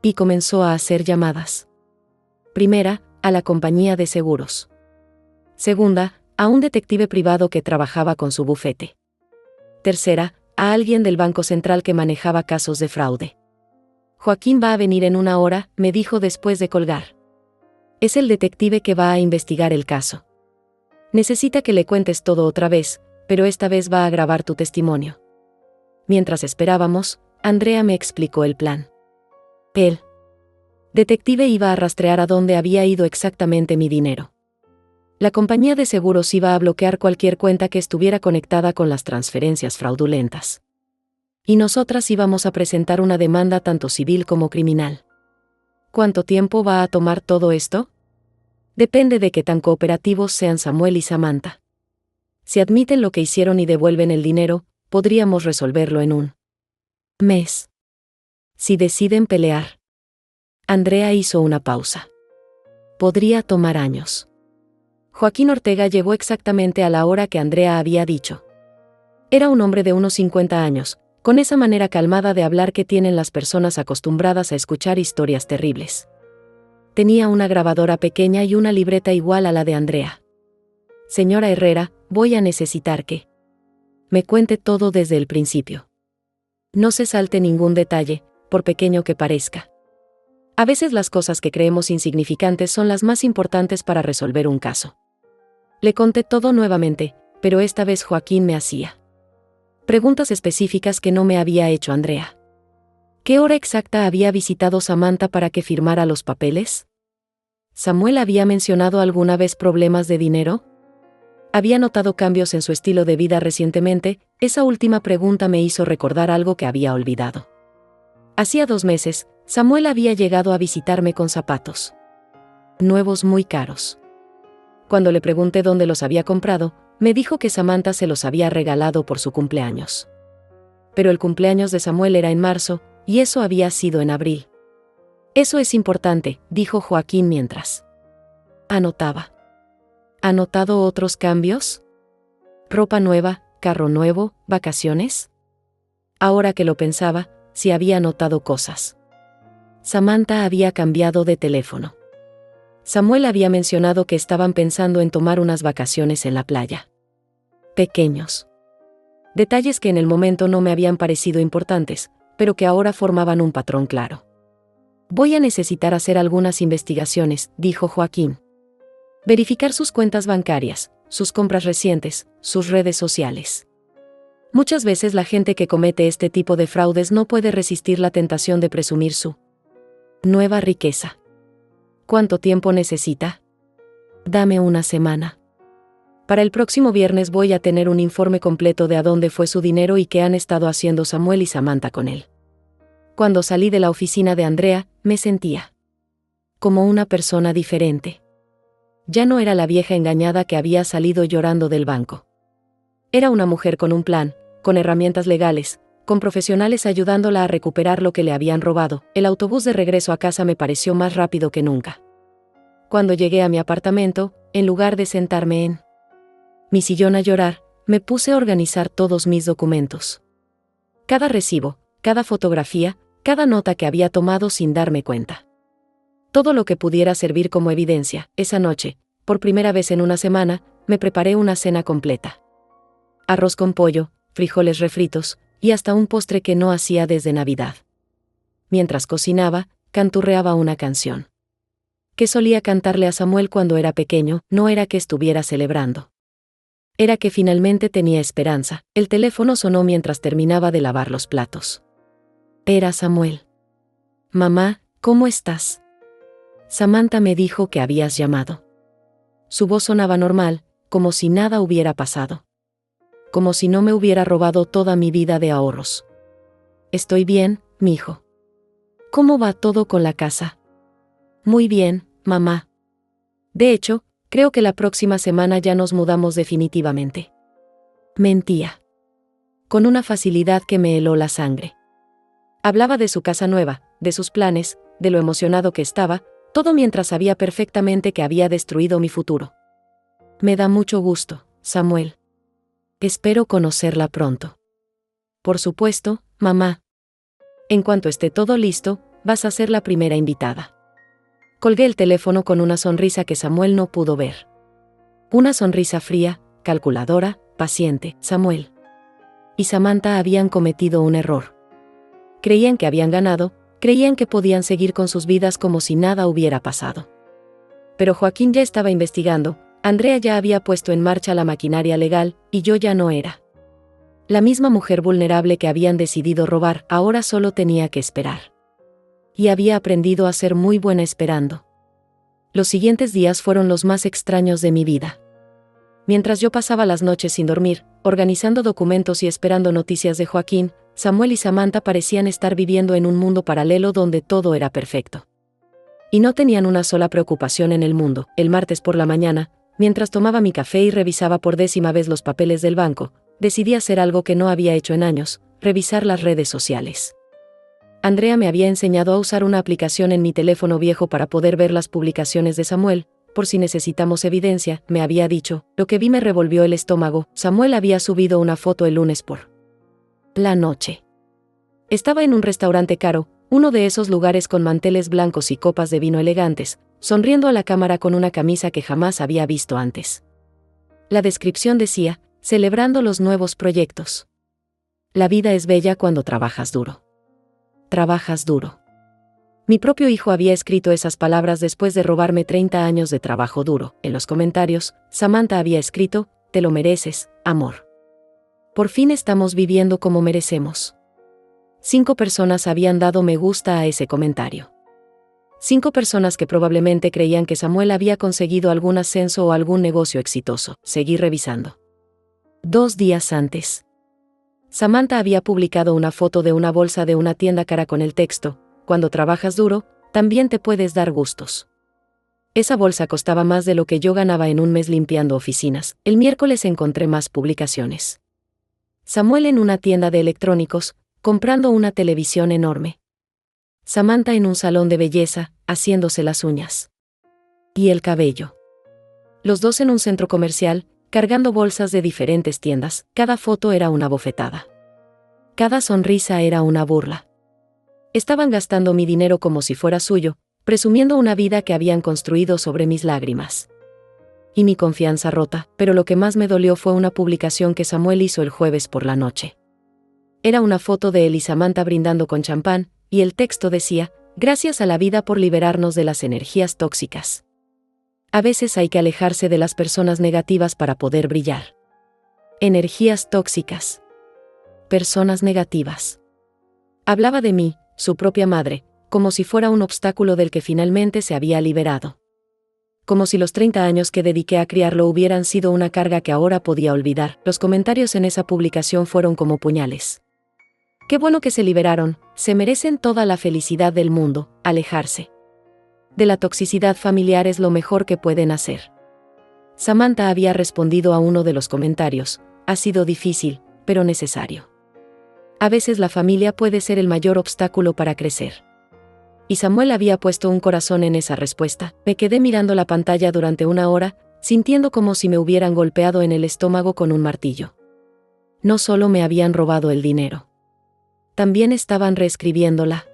Y comenzó a hacer llamadas. Primera, a la compañía de seguros. Segunda, a un detective privado que trabajaba con su bufete. Tercera, a alguien del Banco Central que manejaba casos de fraude. Joaquín va a venir en 1 hora, me dijo después de colgar. Es el detective que va a investigar el caso. Necesita que le cuentes todo otra vez, pero esta vez va a grabar tu testimonio. Mientras esperábamos, Andrea me explicó el plan. El detective iba a rastrear a dónde había ido exactamente mi dinero. La compañía de seguros iba a bloquear cualquier cuenta que estuviera conectada con las transferencias fraudulentas. Y nosotras íbamos a presentar una demanda tanto civil como criminal. ¿Cuánto tiempo va a tomar todo esto? Depende de qué tan cooperativos sean Samuel y Samantha. Si admiten lo que hicieron y devuelven el dinero, podríamos resolverlo en 1 mes. Si deciden pelear. Andrea hizo una pausa. Podría tomar años. Joaquín Ortega llegó exactamente a la hora que Andrea había dicho. Era un hombre de unos 50 años, con esa manera calmada de hablar que tienen las personas acostumbradas a escuchar historias terribles. Tenía una grabadora pequeña y una libreta igual a la de Andrea. Señora Herrera, voy a necesitar que me cuente todo desde el principio. No se salte ningún detalle, por pequeño que parezca. A veces las cosas que creemos insignificantes son las más importantes para resolver un caso. Le conté todo nuevamente, pero esta vez Joaquín me hacía preguntas específicas que no me había hecho Andrea. ¿Qué hora exacta había visitado Samantha para que firmara los papeles? ¿Samuel había mencionado alguna vez problemas de dinero? ¿Había notado cambios en su estilo de vida recientemente? Esa última pregunta me hizo recordar algo que había olvidado. Hacía 2 meses, Samuel había llegado a visitarme con zapatos nuevos muy caros. Cuando le pregunté dónde los había comprado, me dijo que Samantha se los había regalado por su cumpleaños. Pero el cumpleaños de Samuel era en marzo, y eso había sido en abril. Eso es importante, dijo Joaquín mientras anotaba. ¿Ha notado otros cambios? ¿Ropa nueva, carro nuevo, vacaciones? Ahora que lo pensaba, sí había notado cosas. Samantha había cambiado de teléfono. Samuel había mencionado que estaban pensando en tomar unas vacaciones en la playa. Pequeños detalles que en el momento no me habían parecido importantes, pero que ahora formaban un patrón claro. Voy a necesitar hacer algunas investigaciones, dijo Joaquín. Verificar sus cuentas bancarias, sus compras recientes, sus redes sociales. Muchas veces la gente que comete este tipo de fraudes no puede resistir la tentación de presumir su nueva riqueza. ¿Cuánto tiempo necesita? Dame 1 semana. Para el próximo viernes voy a tener un informe completo de a dónde fue su dinero y qué han estado haciendo Samuel y Samantha con él. Cuando salí de la oficina de Andrea, me sentía como una persona diferente. Ya no era la vieja engañada que había salido llorando del banco. Era una mujer con un plan, con herramientas legales, con profesionales ayudándola a recuperar lo que le habían robado. El autobús de regreso a casa me pareció más rápido que nunca. Cuando llegué a mi apartamento, en lugar de sentarme en mi sillón a llorar, me puse a organizar todos mis documentos. Cada recibo, cada fotografía, cada nota que había tomado sin darme cuenta. Todo lo que pudiera servir como evidencia. Esa noche, por primera vez en 1 semana, me preparé una cena completa. Arroz con pollo, frijoles refritos, y hasta un postre que no hacía desde Navidad. Mientras cocinaba, canturreaba una canción que solía cantarle a Samuel cuando era pequeño. No era que estuviera celebrando. Era que finalmente tenía esperanza. El teléfono sonó mientras terminaba de lavar los platos. Era Samuel. Mamá, ¿cómo estás? Samantha me dijo que habías llamado. Su voz sonaba normal, como si nada hubiera pasado. Como si no me hubiera robado toda mi vida de ahorros. Estoy bien, mijo. ¿Cómo va todo con la casa? Muy bien, mamá. De hecho, creo que la próxima semana ya nos mudamos definitivamente. Mentía. Con una facilidad que me heló la sangre. Hablaba de su casa nueva, de sus planes, de lo emocionado que estaba, todo mientras sabía perfectamente que había destruido mi futuro. Me da mucho gusto, Samuel. Espero conocerla pronto. Por supuesto, mamá. En cuanto esté todo listo, vas a ser la primera invitada. Colgué el teléfono con una sonrisa que Samuel no pudo ver. Una sonrisa fría, calculadora, paciente. Samuel y Samantha habían cometido un error. Creían que habían ganado, creían que podían seguir con sus vidas como si nada hubiera pasado. Pero Joaquín ya estaba investigando, Andrea ya había puesto en marcha la maquinaria legal, y yo ya no era. La misma mujer vulnerable que habían decidido robar, ahora solo tenía que esperar. Y había aprendido a ser muy buena esperando. Los siguientes días fueron los más extraños de mi vida. Mientras yo pasaba las noches sin dormir, organizando documentos y esperando noticias de Joaquín, Samuel y Samantha parecían estar viviendo en un mundo paralelo donde todo era perfecto. Y no tenían una sola preocupación en el mundo. El martes por la mañana, mientras tomaba mi café y revisaba por 10ª vez los papeles del banco, decidí hacer algo que no había hecho en años: revisar las redes sociales. Andrea me había enseñado a usar una aplicación en mi teléfono viejo para poder ver las publicaciones de Samuel, por si necesitamos evidencia, me había dicho. Lo que vi me revolvió el estómago. Samuel había subido una foto el lunes por la noche. Estaba en un restaurante caro, uno de esos lugares con manteles blancos y copas de vino elegantes, sonriendo a la cámara con una camisa que jamás había visto antes. La descripción decía: celebrando los nuevos proyectos. La vida es bella cuando trabajas duro. Trabajas duro. Mi propio hijo había escrito esas palabras después de robarme 30 años de trabajo duro. En los comentarios, Samantha había escrito: te lo mereces, amor. Por fin estamos viviendo como merecemos. 5 personas habían dado me gusta a ese comentario. 5 personas que probablemente creían que Samuel había conseguido algún ascenso o algún negocio exitoso. Seguí revisando. 2 días antes, Samantha había publicado una foto de una bolsa de una tienda cara con el texto: cuando trabajas duro, también te puedes dar gustos. Esa bolsa costaba más de lo que yo ganaba en un mes limpiando oficinas. El miércoles encontré más publicaciones. Samuel en una tienda de electrónicos, comprando una televisión enorme. Samantha en un salón de belleza, haciéndose las uñas y el cabello. Los dos en un centro comercial, cargando bolsas de diferentes tiendas. Cada foto era una bofetada. Cada sonrisa era una burla. Estaban gastando mi dinero como si fuera suyo, presumiendo una vida que habían construido sobre mis lágrimas y mi confianza rota. Pero lo que más me dolió fue una publicación que Samuel hizo el jueves por la noche. Era una foto de él y Samantha brindando con champán, y el texto decía: gracias a la vida por liberarnos de las energías tóxicas. A veces hay que alejarse de las personas negativas para poder brillar. Energías tóxicas. Personas negativas. Hablaba de mí, su propia madre, como si fuera un obstáculo del que finalmente se había liberado. Como si los 30 años que dediqué a criarlo hubieran sido una carga que ahora podía olvidar. Los comentarios en esa publicación fueron como puñales. Qué bueno que se liberaron, se merecen toda la felicidad del mundo. Alejarse de la toxicidad familiar es lo mejor que pueden hacer. Samantha había respondido a uno de los comentarios: ha sido difícil, pero necesario. A veces la familia puede ser el mayor obstáculo para crecer. Y Samuel había puesto un corazón en esa respuesta. Me quedé mirando la pantalla durante una hora, sintiendo como si me hubieran golpeado en el estómago con un martillo. No solo me habían robado el dinero. También estaban reescribiendo la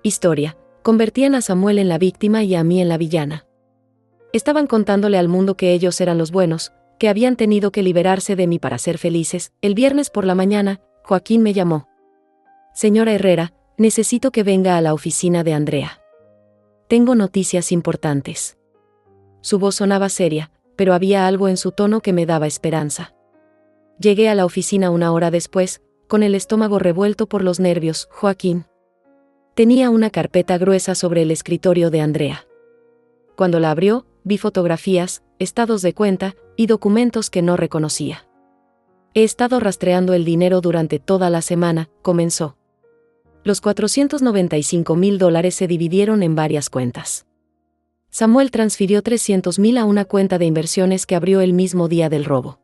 historia. Convertían a Samuel en la víctima y a mí en la villana. Estaban contándole al mundo que ellos eran los buenos, que habían tenido que liberarse de mí para ser felices. El viernes por la mañana, Joaquín me llamó. Señora Herrera, necesito que venga a la oficina de Andrea. Tengo noticias importantes. Su voz sonaba seria, pero había algo en su tono que me daba esperanza. Llegué a la oficina una hora después, con el estómago revuelto por los nervios. Joaquín tenía una carpeta gruesa sobre el escritorio de Andrea. Cuando la abrió, vi fotografías, estados de cuenta y documentos que no reconocía. He estado rastreando el dinero durante toda la semana, comenzó. Los $495,000 se dividieron en varias cuentas. Samuel transfirió 300.000 a una cuenta de inversiones que abrió el mismo día del robo.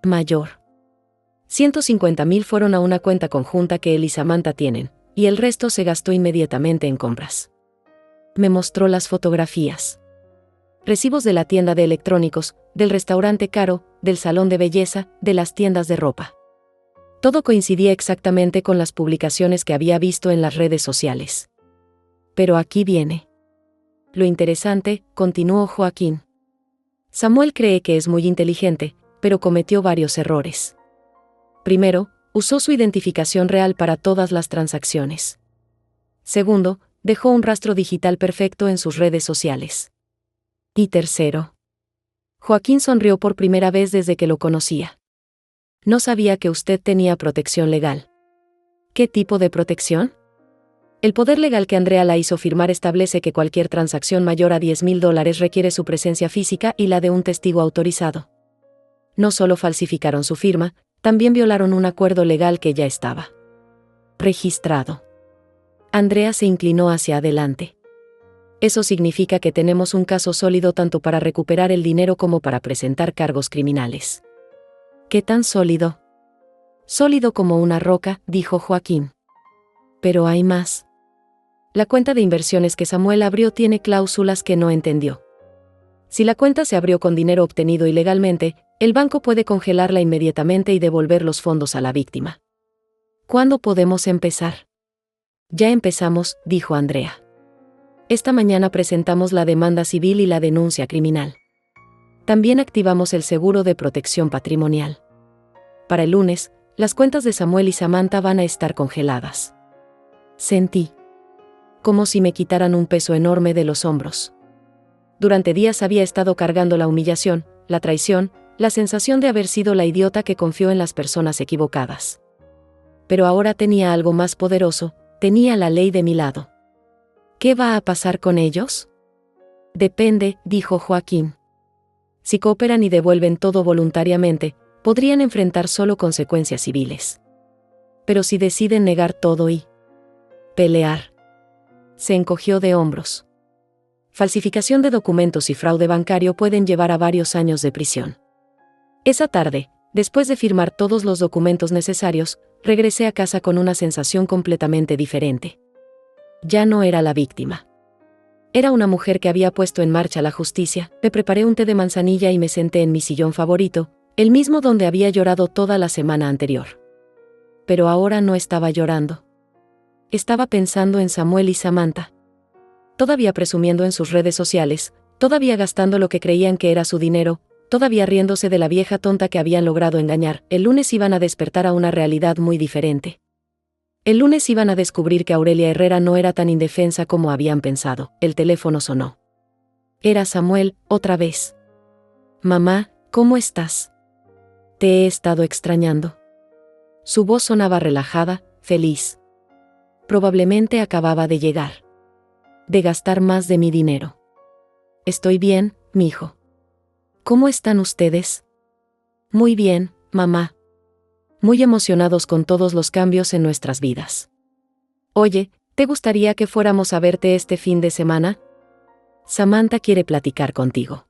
Mayor. 150.000 fueron a una cuenta conjunta que él y Samantha tienen, y el resto se gastó inmediatamente en compras. Me mostró las fotografías. Recibos de la tienda de electrónicos, del restaurante caro, del salón de belleza, de las tiendas de ropa. Todo coincidía exactamente con las publicaciones que había visto en las redes sociales. Pero aquí viene lo interesante, continuó Joaquín. Samuel cree que es muy inteligente, pero cometió varios errores. Primero, usó su identificación real para todas las transacciones. Segundo, dejó un rastro digital perfecto en sus redes sociales. Y tercero. Joaquín sonrió por primera vez desde que lo conocía. No sabía que usted tenía protección legal. ¿Qué tipo de protección? El poder legal que Andrea la hizo firmar establece que cualquier transacción mayor a $10.000 requiere su presencia física y la de un testigo autorizado. No solo falsificaron su firma, también violaron un acuerdo legal que ya estaba registrado. Andrea se inclinó hacia adelante. Eso significa que tenemos un caso sólido tanto para recuperar el dinero como para presentar cargos criminales. ¿Qué tan sólido? Sólido como una roca, dijo Joaquín. Pero hay más. La cuenta de inversiones que Samuel abrió tiene cláusulas que no entendió. Si la cuenta se abrió con dinero obtenido ilegalmente, el banco puede congelarla inmediatamente y devolver los fondos a la víctima. ¿Cuándo podemos empezar? Ya empezamos, dijo Andrea. Esta mañana presentamos la demanda civil y la denuncia criminal. También activamos el seguro de protección patrimonial. Para el lunes, las cuentas de Samuel y Samantha van a estar congeladas. Sentí como si me quitaran un peso enorme de los hombros. Durante días había estado cargando la humillación, la traición, la sensación de haber sido la idiota que confió en las personas equivocadas. Pero ahora tenía algo más poderoso, tenía la ley de mi lado. ¿Qué va a pasar con ellos? Depende, dijo Joaquín. Si cooperan y devuelven todo voluntariamente, podrían enfrentar solo consecuencias civiles. Pero si deciden negar todo y pelear. Se encogió de hombros. Falsificación de documentos y fraude bancario pueden llevar a varios años de prisión. Esa tarde, después de firmar todos los documentos necesarios, regresé a casa con una sensación completamente diferente. Ya no era la víctima. Era una mujer que había puesto en marcha la justicia. Me preparé un té de manzanilla y me senté en mi sillón favorito, el mismo donde había llorado toda la semana anterior. Pero ahora no estaba llorando. Estaba pensando en Samuel y Samantha. Todavía presumiendo en sus redes sociales, todavía gastando lo que creían que era su dinero, todavía riéndose de la vieja tonta que habían logrado engañar. El lunes iban a despertar a una realidad muy diferente. El lunes iban a descubrir que Aurelia Herrera no era tan indefensa como habían pensado. El teléfono sonó. Era Samuel, otra vez. Mamá, ¿cómo estás? Te he estado extrañando. Su voz sonaba relajada, feliz. Probablemente acababa de llegar. De gastar más de mi dinero. Estoy bien, mijo. ¿Cómo están ustedes? Muy bien, mamá. Muy emocionados con todos los cambios en nuestras vidas. Oye, ¿te gustaría que fuéramos a verte este fin de semana? Samantha quiere platicar contigo.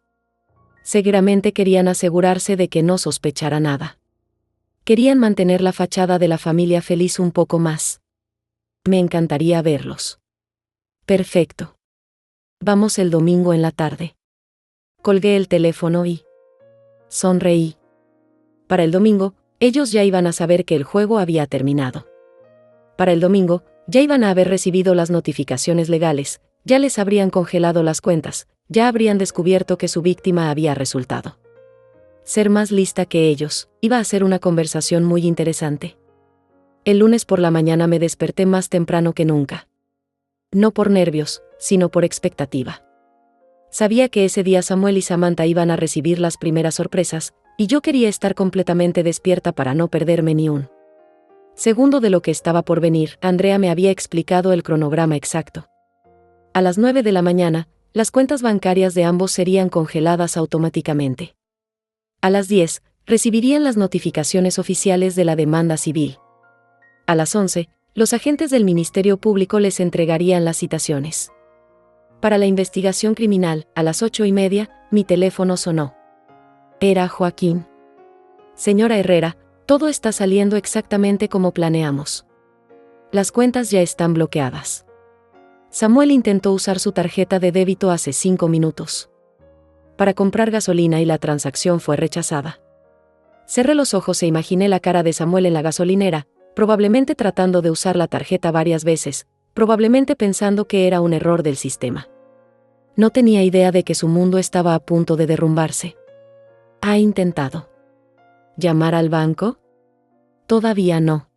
Seguramente querían asegurarse de que no sospechara nada. Querían mantener la fachada de la familia feliz un poco más. Me encantaría verlos. Perfecto. Vamos el domingo en la tarde. Colgué el teléfono y sonreí. Para el domingo, ellos ya iban a saber que el juego había terminado. Para el domingo, ya iban a haber recibido las notificaciones legales, ya les habrían congelado las cuentas, ya habrían descubierto que su víctima había resultado ser más lista que ellos. Iba a ser una conversación muy interesante. El lunes por la mañana me desperté más temprano que nunca. No por nervios, sino por expectativa. Sabía que ese día Samuel y Samantha iban a recibir las primeras sorpresas, y yo quería estar completamente despierta para no perderme ni un segundo de lo que estaba por venir. Andrea me había explicado el cronograma exacto. A las 9 de la mañana, las cuentas bancarias de ambos serían congeladas automáticamente. A las 10, recibirían las notificaciones oficiales de la demanda civil. A las 11, los agentes del Ministerio Público les entregarían las citaciones. Para la investigación criminal, a las 8:30, mi teléfono sonó. Era Joaquín. Señora Herrera, todo está saliendo exactamente como planeamos. Las cuentas ya están bloqueadas. Samuel intentó usar su tarjeta de débito hace 5 minutos para comprar gasolina y la transacción fue rechazada. Cerré los ojos e imaginé la cara de Samuel en la gasolinera, probablemente tratando de usar la tarjeta varias veces, probablemente pensando que era un error del sistema. No tenía idea de que su mundo estaba a punto de derrumbarse. ¿Ha intentado llamar al banco? Todavía no.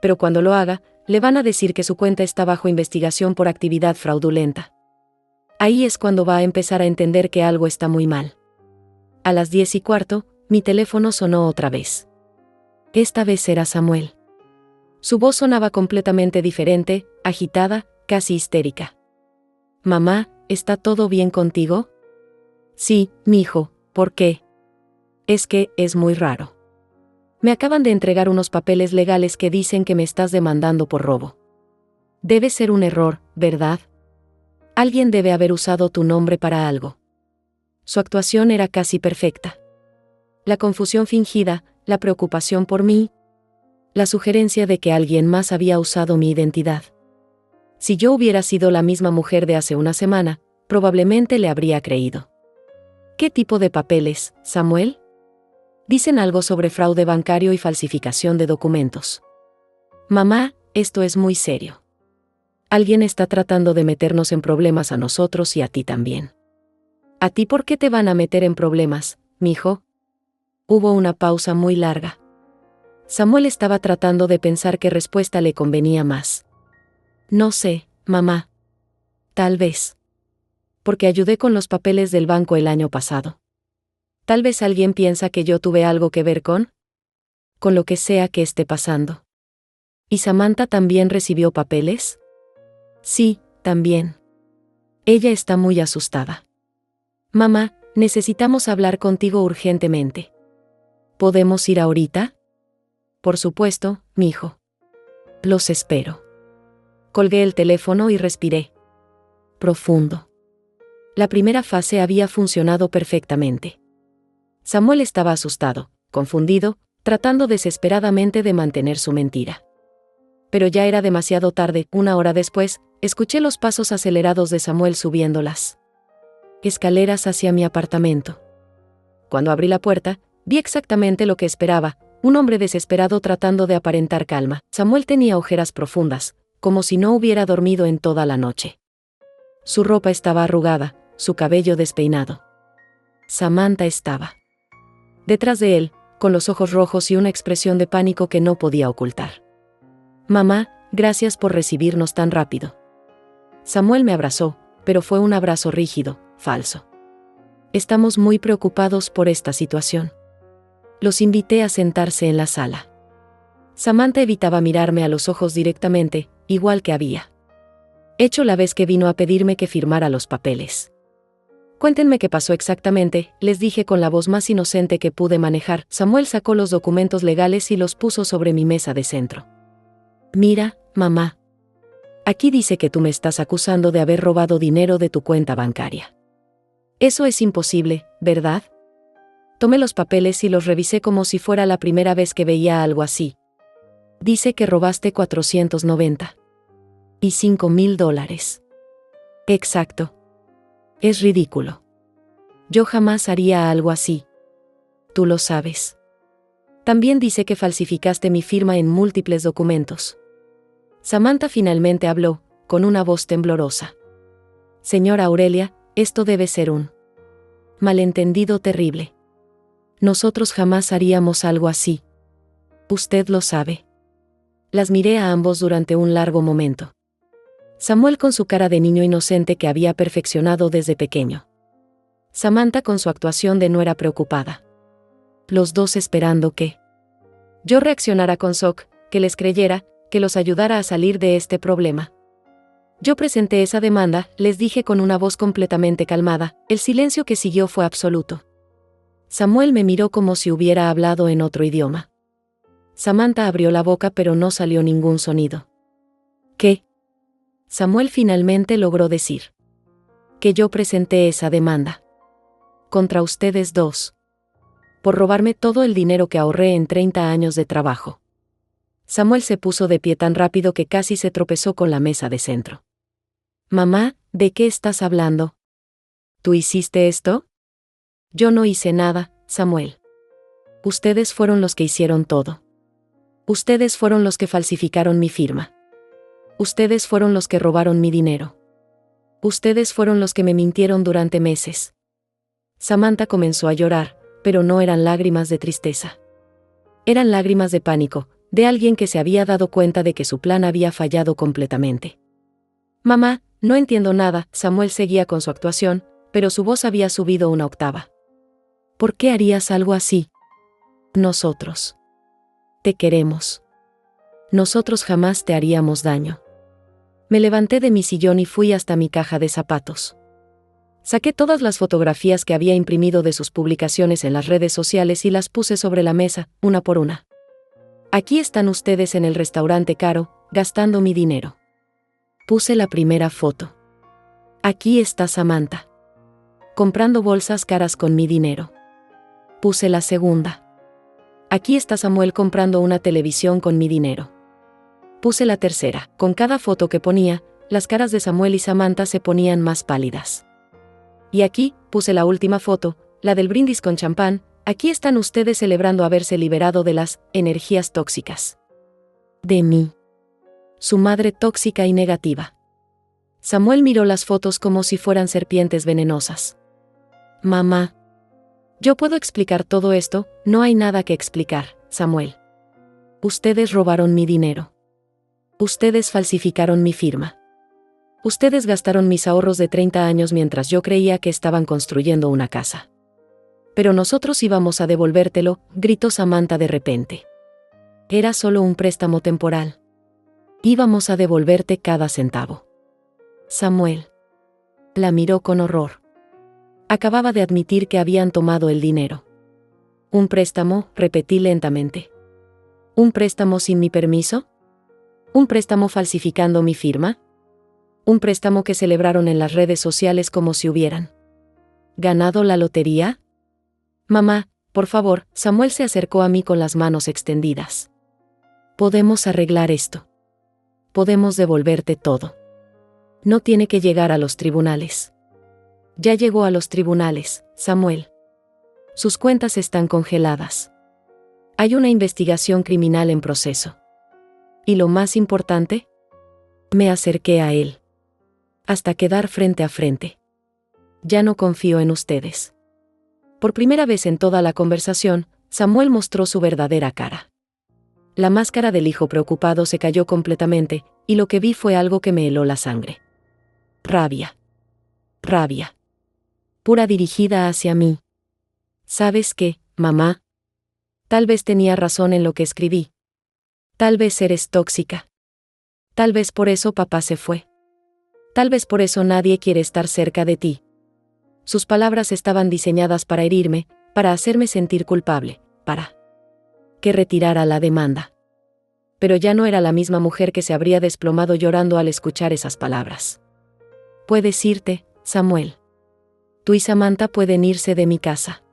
Pero cuando lo haga, le van a decir que su cuenta está bajo investigación por actividad fraudulenta. Ahí es cuando va a empezar a entender que algo está muy mal. A las 10:15, mi teléfono sonó otra vez. Esta vez era Samuel. Su voz sonaba completamente diferente, agitada, casi histérica. «Mamá, ¿está todo bien contigo?» «Sí, mijo, ¿por qué?» «Es que, es muy raro. Me acaban de entregar unos papeles legales que dicen que me estás demandando por robo. Debe ser un error, ¿verdad? Alguien debe haber usado tu nombre para algo». Su actuación era casi perfecta. La confusión fingida, la preocupación por mí, la sugerencia de que alguien más había usado mi identidad. Si yo hubiera sido la misma mujer de hace una semana, probablemente le habría creído. ¿Qué tipo de papeles, Samuel? Dicen algo sobre fraude bancario y falsificación de documentos. Mamá, esto es muy serio. Alguien está tratando de meternos en problemas a nosotros y a ti también. ¿A ti por qué te van a meter en problemas, mijo? Hubo una pausa muy larga. Samuel estaba tratando de pensar qué respuesta le convenía más. No sé, mamá. Tal vez. Porque ayudé con los papeles del banco el año pasado. Tal vez alguien piensa que yo tuve algo que ver con lo que sea que esté pasando. ¿Y Samantha también recibió papeles? Sí, también. Ella está muy asustada. Mamá, necesitamos hablar contigo urgentemente. ¿Podemos ir ahorita? Por supuesto, mijo. Los espero. Colgué el teléfono y respiré profundo. La primera fase había funcionado perfectamente. Samuel estaba asustado, confundido, tratando desesperadamente de mantener su mentira. Pero ya era demasiado tarde. 1 hora después, escuché los pasos acelerados de Samuel subiendo las escaleras hacia mi apartamento. Cuando abrí la puerta, vi exactamente lo que esperaba, un hombre desesperado tratando de aparentar calma. Samuel tenía ojeras profundas, como si no hubiera dormido en toda la noche. Su ropa estaba arrugada, su cabello despeinado. Samantha estaba detrás de él, con los ojos rojos y una expresión de pánico que no podía ocultar. Mamá, gracias por recibirnos tan rápido. Samuel me abrazó, pero fue un abrazo rígido, falso. Estamos muy preocupados por esta situación. Los invité a sentarse en la sala. Samantha evitaba mirarme a los ojos directamente, igual que había hecho la vez que vino a pedirme que firmara los papeles. Cuéntenme qué pasó exactamente, les dije con la voz más inocente que pude manejar. Samuel sacó los documentos legales y los puso sobre mi mesa de centro. Mira, mamá. Aquí dice que tú me estás acusando de haber robado dinero de tu cuenta bancaria. Eso es imposible, ¿verdad? Tomé los papeles y los revisé como si fuera la primera vez que veía algo así. Dice que robaste $495,000. Exacto. Es ridículo. Yo jamás haría algo así. Tú lo sabes. También dice que falsificaste mi firma en múltiples documentos. Samantha finalmente habló, con una voz temblorosa. Señora Aurelia, esto debe ser un malentendido terrible. Nosotros jamás haríamos algo así. Usted lo sabe. Las miré a ambos durante un largo momento. Samuel con su cara de niño inocente que había perfeccionado desde pequeño. Samantha con su actuación de nuera preocupada. Los dos esperando que yo reaccionara con shock, que les creyera, que los ayudara a salir de este problema. Yo presenté esa demanda, les dije con una voz completamente calmada. El silencio que siguió fue absoluto. Samuel me miró como si hubiera hablado en otro idioma. Samantha abrió la boca pero no salió ningún sonido. ¿Qué? Samuel finalmente logró decir. que yo presenté esa demanda. Contra ustedes dos. Por robarme todo el dinero que ahorré en 30 años de trabajo. Samuel se puso de pie tan rápido que casi se tropezó con la mesa de centro. Mamá, ¿de qué estás hablando? ¿Tú hiciste esto? Yo no hice nada, Samuel. Ustedes fueron los que hicieron todo. Ustedes fueron los que falsificaron mi firma. Ustedes fueron los que robaron mi dinero. Ustedes fueron los que me mintieron durante meses. Samantha comenzó a llorar, pero no eran lágrimas de tristeza. Eran lágrimas de pánico, de alguien que se había dado cuenta de que su plan había fallado completamente. Mamá, no entiendo nada. Samuel seguía con su actuación, pero su voz había subido una octava. ¿Por qué harías algo así? Nosotros. Te queremos. Nosotros jamás te haríamos daño. Me levanté de mi sillón y fui hasta mi caja de zapatos. Saqué todas las fotografías que había imprimido de sus publicaciones en las redes sociales y las puse sobre la mesa, una por una. Aquí están ustedes en el restaurante caro, gastando mi dinero. Puse la primera foto. Aquí está Samantha. Comprando bolsas caras con mi dinero. Puse la segunda. Aquí está Samuel comprando una televisión con mi dinero. Puse la tercera. Con cada foto que ponía, las caras de Samuel y Samantha se ponían más pálidas. Y aquí, puse la última foto, la del brindis con champán. Aquí están ustedes celebrando haberse liberado de las energías tóxicas. De mí. Su madre tóxica y negativa. Samuel miró las fotos como si fueran serpientes venenosas. Mamá. Yo puedo explicar todo esto, no hay nada que explicar, Samuel. Ustedes robaron mi dinero. Ustedes falsificaron mi firma. Ustedes gastaron mis ahorros de 30 años mientras yo creía que estaban construyendo una casa. Pero nosotros íbamos a devolvértelo, gritó Samantha de repente. Era solo un préstamo temporal. Íbamos a devolverte cada centavo. Samuel. La miró con horror. Acababa de admitir que habían tomado el dinero. ¿Un préstamo?, repetí lentamente. ¿Un préstamo sin mi permiso? ¿Un préstamo falsificando mi firma? ¿Un préstamo que celebraron en las redes sociales como si hubieran ganado la lotería? Mamá, por favor. Samuel se acercó a mí con las manos extendidas. Podemos arreglar esto. Podemos devolverte todo. No tiene que llegar a los tribunales. Ya llegó a los tribunales, Samuel. Sus cuentas están congeladas. Hay una investigación criminal en proceso. Y lo más importante, me acerqué a él. Hasta quedar frente a frente. Ya no confío en ustedes. Por primera vez en toda la conversación, Samuel mostró su verdadera cara. La máscara del hijo preocupado se cayó completamente, y lo que vi fue algo que me heló la sangre. Rabia. Rabia. Pura dirigida hacia mí. ¿Sabes qué, mamá? Tal vez tenía razón en lo que escribí. Tal vez eres tóxica. Tal vez por eso papá se fue. Tal vez por eso nadie quiere estar cerca de ti. Sus palabras estaban diseñadas para herirme, para hacerme sentir culpable, para que retirara la demanda. Pero ya no era la misma mujer que se habría desplomado llorando al escuchar esas palabras. Puedes irte, Samuel. Tú y Samantha pueden irse de mi casa.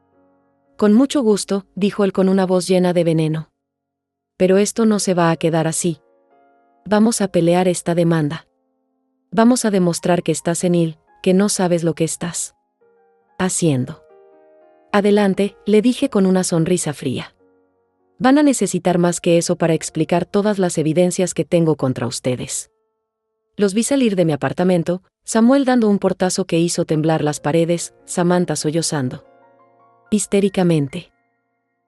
Con mucho gusto, dijo él con una voz llena de veneno. Pero esto no se va a quedar así. Vamos a pelear esta demanda. Vamos a demostrar que estás senil, que no sabes lo que estás haciendo. Adelante, le dije con una sonrisa fría. Van a necesitar más que eso para explicar todas las evidencias que tengo contra ustedes. Los vi salir de mi apartamento, Samuel dando un portazo que hizo temblar las paredes, Samantha sollozando histéricamente.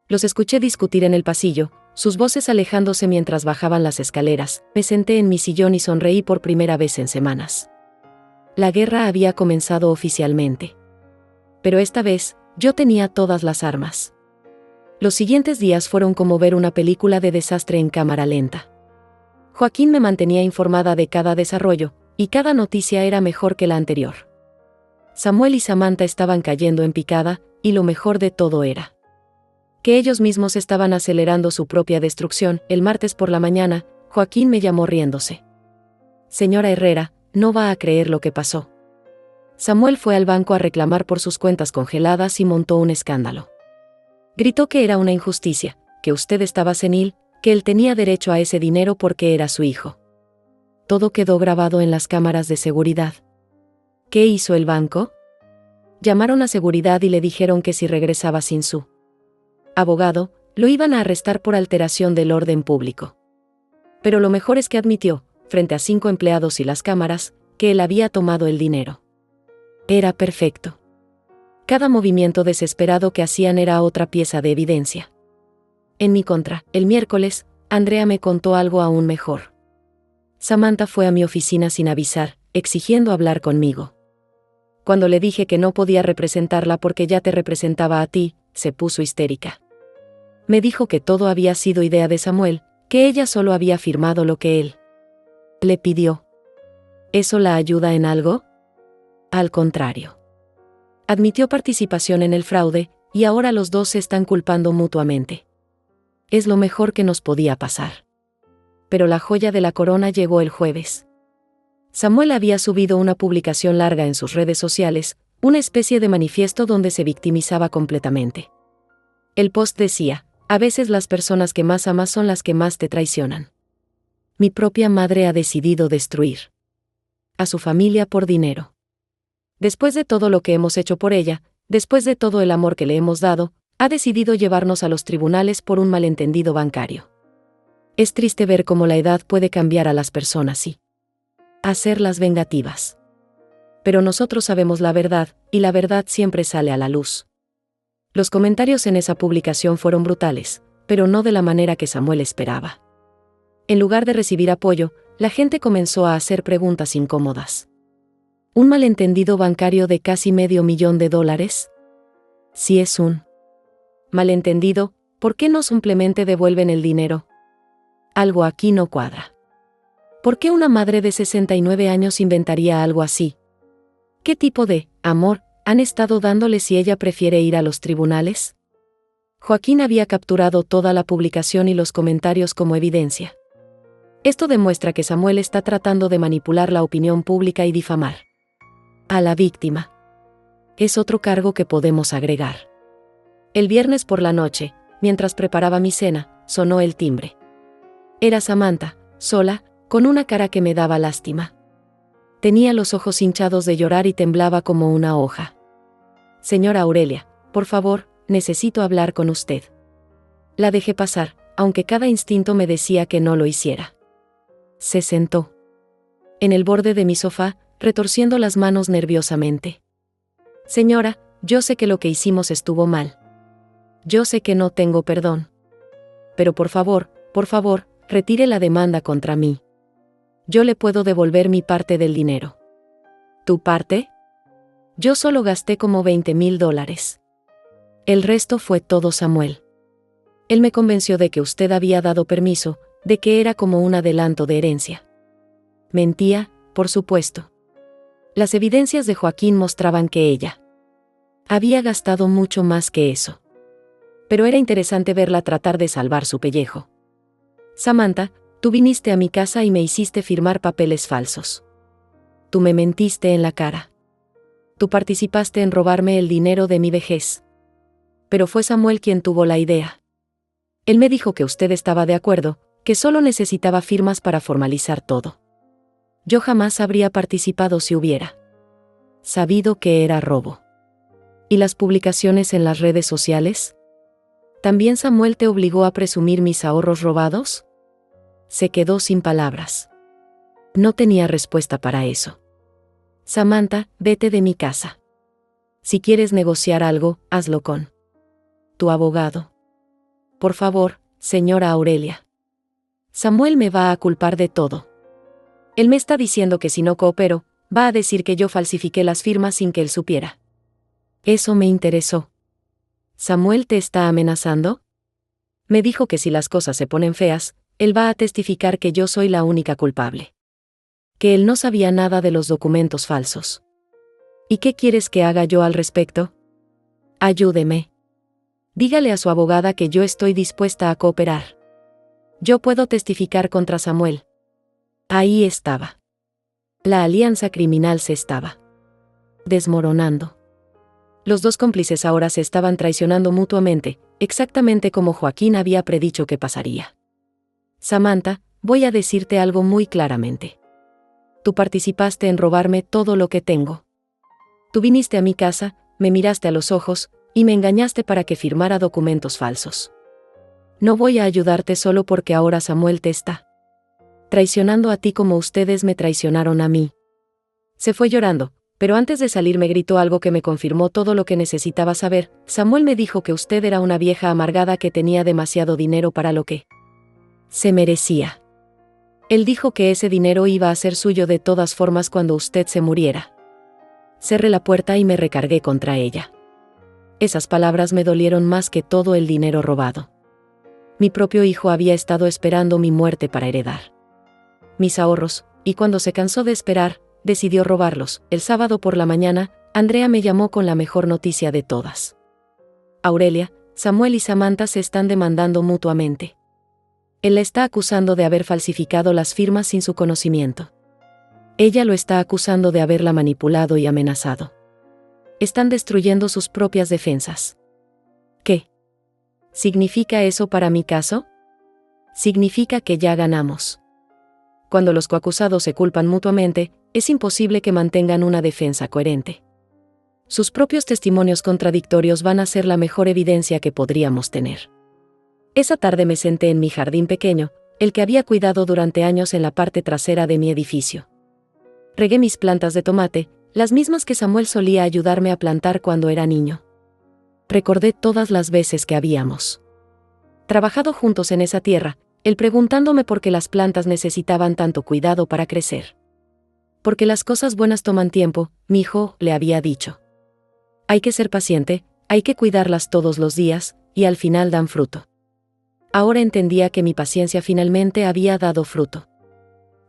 Los escuché discutir en el pasillo, sus voces alejándose mientras bajaban las escaleras. Me senté en mi sillón y sonreí por primera vez en semanas. La guerra había comenzado oficialmente. Pero esta vez, yo tenía todas las armas. Los siguientes días fueron como ver una película de desastre en cámara lenta. Joaquín me mantenía informada de cada desarrollo, y cada noticia era mejor que la anterior. Samuel y Samantha estaban cayendo en picada, y lo mejor de todo era que ellos mismos estaban acelerando su propia destrucción. El martes por la mañana, Joaquín me llamó riéndose. Señora Herrera, no va a creer lo que pasó. Samuel fue al banco a reclamar por sus cuentas congeladas y montó un escándalo. Gritó que era una injusticia, que usted estaba senil, que él tenía derecho a ese dinero porque era su hijo. Todo quedó grabado en las cámaras de seguridad. ¿Qué hizo el banco? Llamaron a seguridad y le dijeron que si regresaba sin su abogado, lo iban a arrestar por alteración del orden público. Pero lo mejor es que admitió, frente a 5 empleados y las cámaras, que él había tomado el dinero. Era perfecto. Cada movimiento desesperado que hacían era otra pieza de evidencia. En mi contra, el miércoles, Andrea me contó algo aún mejor. Samantha fue a mi oficina sin avisar, exigiendo hablar conmigo. Cuando le dije que no podía representarla porque ya te representaba a ti, se puso histérica. Me dijo que todo había sido idea de Samuel, que ella solo había firmado lo que él le pidió. ¿Eso la ayuda en algo? Al contrario. Admitió participación en el fraude, y ahora los dos se están culpando mutuamente. Es lo mejor que nos podía pasar. Pero la joya de la corona llegó el jueves. Samuel había subido una publicación larga en sus redes sociales, una especie de manifiesto donde se victimizaba completamente. El post decía: a veces las personas que más amas son las que más te traicionan. Mi propia madre ha decidido destruir a su familia por dinero. Después de todo lo que hemos hecho por ella, después de todo el amor que le hemos dado, ha decidido llevarnos a los tribunales por un malentendido bancario. Es triste ver cómo la edad puede cambiar a las personas y hacerlas vengativas. Pero nosotros sabemos la verdad, y la verdad siempre sale a la luz. Los comentarios en esa publicación fueron brutales, pero no de la manera que Samuel esperaba. En lugar de recibir apoyo, la gente comenzó a hacer preguntas incómodas. ¿Un malentendido bancario de casi $500,000? Si es un malentendido, ¿por qué no simplemente devuelven el dinero? Algo aquí no cuadra. ¿Por qué una madre de 69 años inventaría algo así? ¿Qué tipo de amor han estado dándole si ella prefiere ir a los tribunales? Joaquín había capturado toda la publicación y los comentarios como evidencia. Esto demuestra que Samuel está tratando de manipular la opinión pública y difamar a la víctima. Es otro cargo que podemos agregar. El viernes por la noche, mientras preparaba mi cena, sonó el timbre. Era Samantha, sola, con una cara que me daba lástima. Tenía los ojos hinchados de llorar y temblaba como una hoja. Señora Aurelia, por favor, necesito hablar con usted. La dejé pasar, aunque cada instinto me decía que no lo hiciera. Se sentó en el borde de mi sofá, retorciendo las manos nerviosamente. Señora, yo sé que lo que hicimos estuvo mal. Yo sé que no tengo perdón. Pero por favor, retire la demanda contra mí. Yo le puedo devolver mi parte del dinero. ¿Tu parte? Yo solo gasté como $20,000. El resto fue todo Samuel. Él me convenció de que usted había dado permiso, de que era como un adelanto de herencia. Mentía, por supuesto. Las evidencias de Joaquín mostraban que ella había gastado mucho más que eso. Pero era interesante verla tratar de salvar su pellejo. Samantha, tú viniste a mi casa y me hiciste firmar papeles falsos. Tú me mentiste en la cara. Tú participaste en robarme el dinero de mi vejez. Pero fue Samuel quien tuvo la idea. Él me dijo que usted estaba de acuerdo, que solo necesitaba firmas para formalizar todo. Yo jamás habría participado si hubiera sabido que era robo. ¿Y las publicaciones en las redes sociales? ¿También Samuel te obligó a presumir mis ahorros robados? Se quedó sin palabras. No tenía respuesta para eso. Samantha, vete de mi casa. Si quieres negociar algo, hazlo con tu abogado. Por favor, señora Aurelia. Samuel me va a culpar de todo. Él me está diciendo que si no coopero, va a decir que yo falsifiqué las firmas sin que él supiera. Eso me interesó. ¿Samuel te está amenazando? Me dijo que si las cosas se ponen feas, él va a testificar que yo soy la única culpable. Que él no sabía nada de los documentos falsos. ¿Y qué quieres que haga yo al respecto? Ayúdeme. Dígale a su abogada que yo estoy dispuesta a cooperar. Yo puedo testificar contra Samuel. Ahí estaba. La alianza criminal se estaba desmoronando. Los dos cómplices ahora se estaban traicionando mutuamente, exactamente como Joaquín había predicho que pasaría. Samantha, voy a decirte algo muy claramente. Tú participaste en robarme todo lo que tengo. Tú viniste a mi casa, me miraste a los ojos, y me engañaste para que firmara documentos falsos. No voy a ayudarte solo porque ahora Samuel te está traicionando a ti como ustedes me traicionaron a mí. Se fue llorando, pero antes de salir me gritó algo que me confirmó todo lo que necesitaba saber. Samuel me dijo que usted era una vieja amargada que tenía demasiado dinero para lo que se merecía. Él dijo que ese dinero iba a ser suyo de todas formas cuando usted se muriera. Cerré la puerta y me recargué contra ella. Esas palabras me dolieron más que todo el dinero robado. Mi propio hijo había estado esperando mi muerte para heredar mis ahorros, y cuando se cansó de esperar, decidió robarlos. El sábado por la mañana, Andrea me llamó con la mejor noticia de todas. Aurelia, Samuel y Samantha se están demandando mutuamente. Él la está acusando de haber falsificado las firmas sin su conocimiento. Ella lo está acusando de haberla manipulado y amenazado. Están destruyendo sus propias defensas. ¿Qué significa eso para mi caso? Significa que ya ganamos. Cuando los coacusados se culpan mutuamente, es imposible que mantengan una defensa coherente. Sus propios testimonios contradictorios van a ser la mejor evidencia que podríamos tener. Esa tarde me senté en mi jardín pequeño, el que había cuidado durante años en la parte trasera de mi edificio. Regué mis plantas de tomate, las mismas que Samuel solía ayudarme a plantar cuando era niño. Recordé todas las veces que habíamos trabajado juntos en esa tierra, él preguntándome por qué las plantas necesitaban tanto cuidado para crecer. Porque las cosas buenas toman tiempo, mijo, le había dicho. Hay que ser paciente, hay que cuidarlas todos los días, y al final dan fruto. Ahora entendía que mi paciencia finalmente había dado fruto.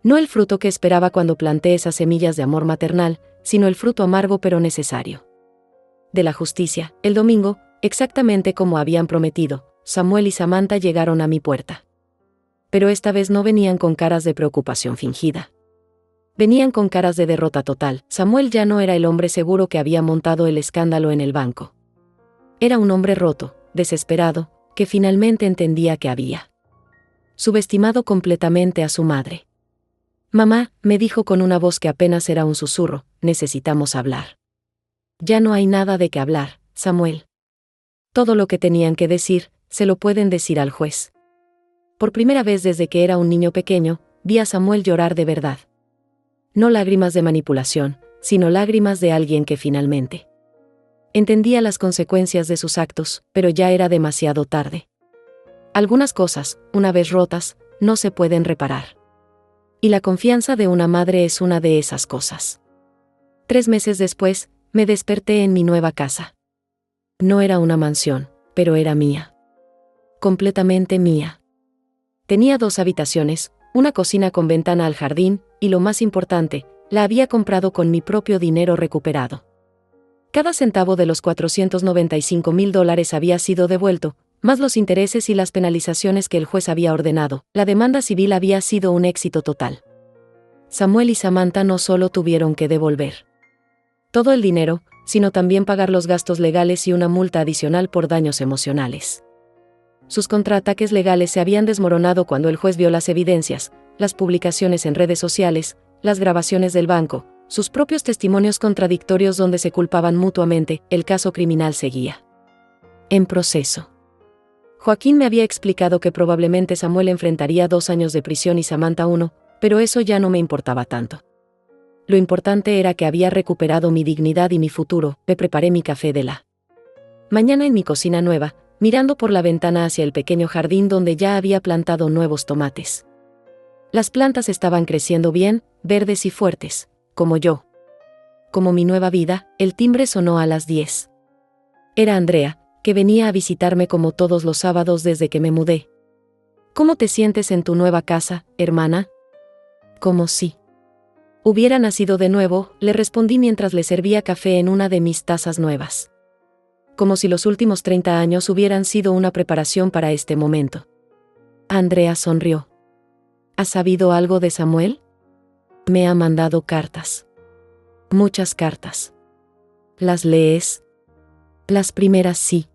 No el fruto que esperaba cuando planté esas semillas de amor maternal, sino el fruto amargo pero necesario. De la justicia, el domingo, exactamente como habían prometido, Samuel y Samantha llegaron a mi puerta. Pero esta vez no venían con caras de preocupación fingida. Venían con caras de derrota total. Samuel ya no era el hombre seguro que había montado el escándalo en el banco. Era un hombre roto, desesperado, que finalmente entendía que había subestimado completamente a su madre. Mamá, me dijo con una voz que apenas era un susurro, necesitamos hablar. Ya no hay nada de qué hablar, Samuel. Todo lo que tenían que decir, se lo pueden decir al juez. Por primera vez desde que era un niño pequeño, vi a Samuel llorar de verdad. No lágrimas de manipulación, sino lágrimas de alguien que finalmente entendía las consecuencias de sus actos, pero ya era demasiado tarde. Algunas cosas, una vez rotas, no se pueden reparar. Y la confianza de una madre es una de esas cosas. 3 meses después, me desperté en mi nueva casa. No era una mansión, pero era mía. Completamente mía. Tenía 2 habitaciones, una cocina con ventana al jardín, y lo más importante, la había comprado con mi propio dinero recuperado. Cada centavo de los $495,000 había sido devuelto, más los intereses y las penalizaciones que el juez había ordenado. La demanda civil había sido un éxito total. Samuel y Samantha no solo tuvieron que devolver todo el dinero, sino también pagar los gastos legales y una multa adicional por daños emocionales. Sus contraataques legales se habían desmoronado cuando el juez vio las evidencias, las publicaciones en redes sociales, las grabaciones del banco, sus propios testimonios contradictorios donde se culpaban mutuamente. El caso criminal seguía en proceso. Joaquín me había explicado que probablemente Samuel enfrentaría 2 años de prisión y Samantha 1, pero eso ya no me importaba tanto. Lo importante era que había recuperado mi dignidad y mi futuro. Me preparé mi café de la mañana en mi cocina nueva, mirando por la ventana hacia el pequeño jardín donde ya había plantado nuevos tomates. Las plantas estaban creciendo bien, verdes y fuertes, como yo. Como mi nueva vida. El timbre sonó a las 10. Era Andrea, que venía a visitarme como todos los sábados desde que me mudé. ¿Cómo te sientes en tu nueva casa, hermana? Como si hubiera nacido de nuevo, le respondí mientras le servía café en una de mis tazas nuevas. Como si los últimos 30 años hubieran sido una preparación para este momento. Andrea sonrió. ¿Has sabido algo de Samuel? Me ha mandado cartas. Muchas cartas. ¿Las lees? Las primeras sí.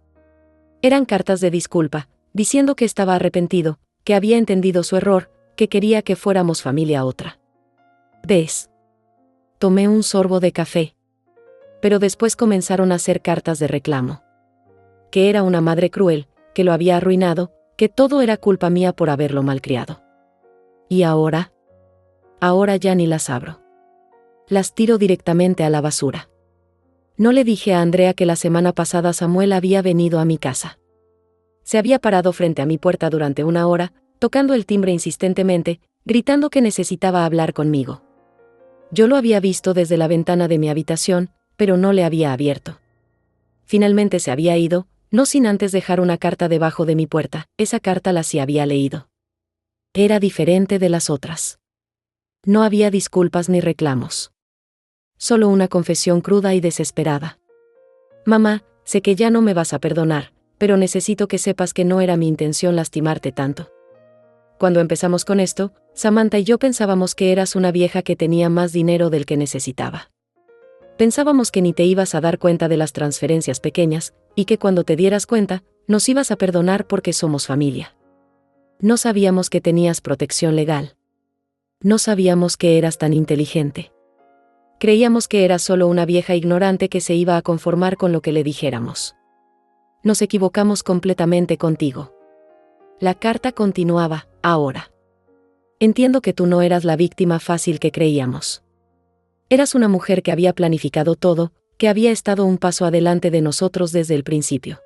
Eran cartas de disculpa, diciendo que estaba arrepentido, que había entendido su error, que quería que fuéramos familia otra. ¿Ves? Tomé un sorbo de café. Pero después comenzaron a hacer cartas de reclamo. Que era una madre cruel, que lo había arruinado, que todo era culpa mía por haberlo malcriado. ¿Y ahora? Ahora ya ni las abro. Las tiro directamente a la basura. No le dije a Andrea que la semana pasada Samuel había venido a mi casa. Se había parado frente a mi puerta durante una hora, tocando el timbre insistentemente, gritando que necesitaba hablar conmigo. Yo lo había visto desde la ventana de mi habitación, pero no le había abierto. Finalmente se había ido, no sin antes dejar una carta debajo de mi puerta. Esa carta la sí había leído. Era diferente de las otras. No había disculpas ni reclamos. Solo una confesión cruda y desesperada. Mamá, sé que ya no me vas a perdonar, pero necesito que sepas que no era mi intención lastimarte tanto. Cuando empezamos con esto, Samantha y yo pensábamos que eras una vieja que tenía más dinero del que necesitaba. Pensábamos que ni te ibas a dar cuenta de las transferencias pequeñas, y que cuando te dieras cuenta, nos ibas a perdonar porque somos familia. No sabíamos que tenías protección legal. No sabíamos que eras tan inteligente. Creíamos que eras solo una vieja ignorante que se iba a conformar con lo que le dijéramos. Nos equivocamos completamente contigo. La carta continuaba, ahora. Entiendo que tú no eras la víctima fácil que creíamos. Eras una mujer que había planificado todo, que había estado un paso adelante de nosotros desde el principio.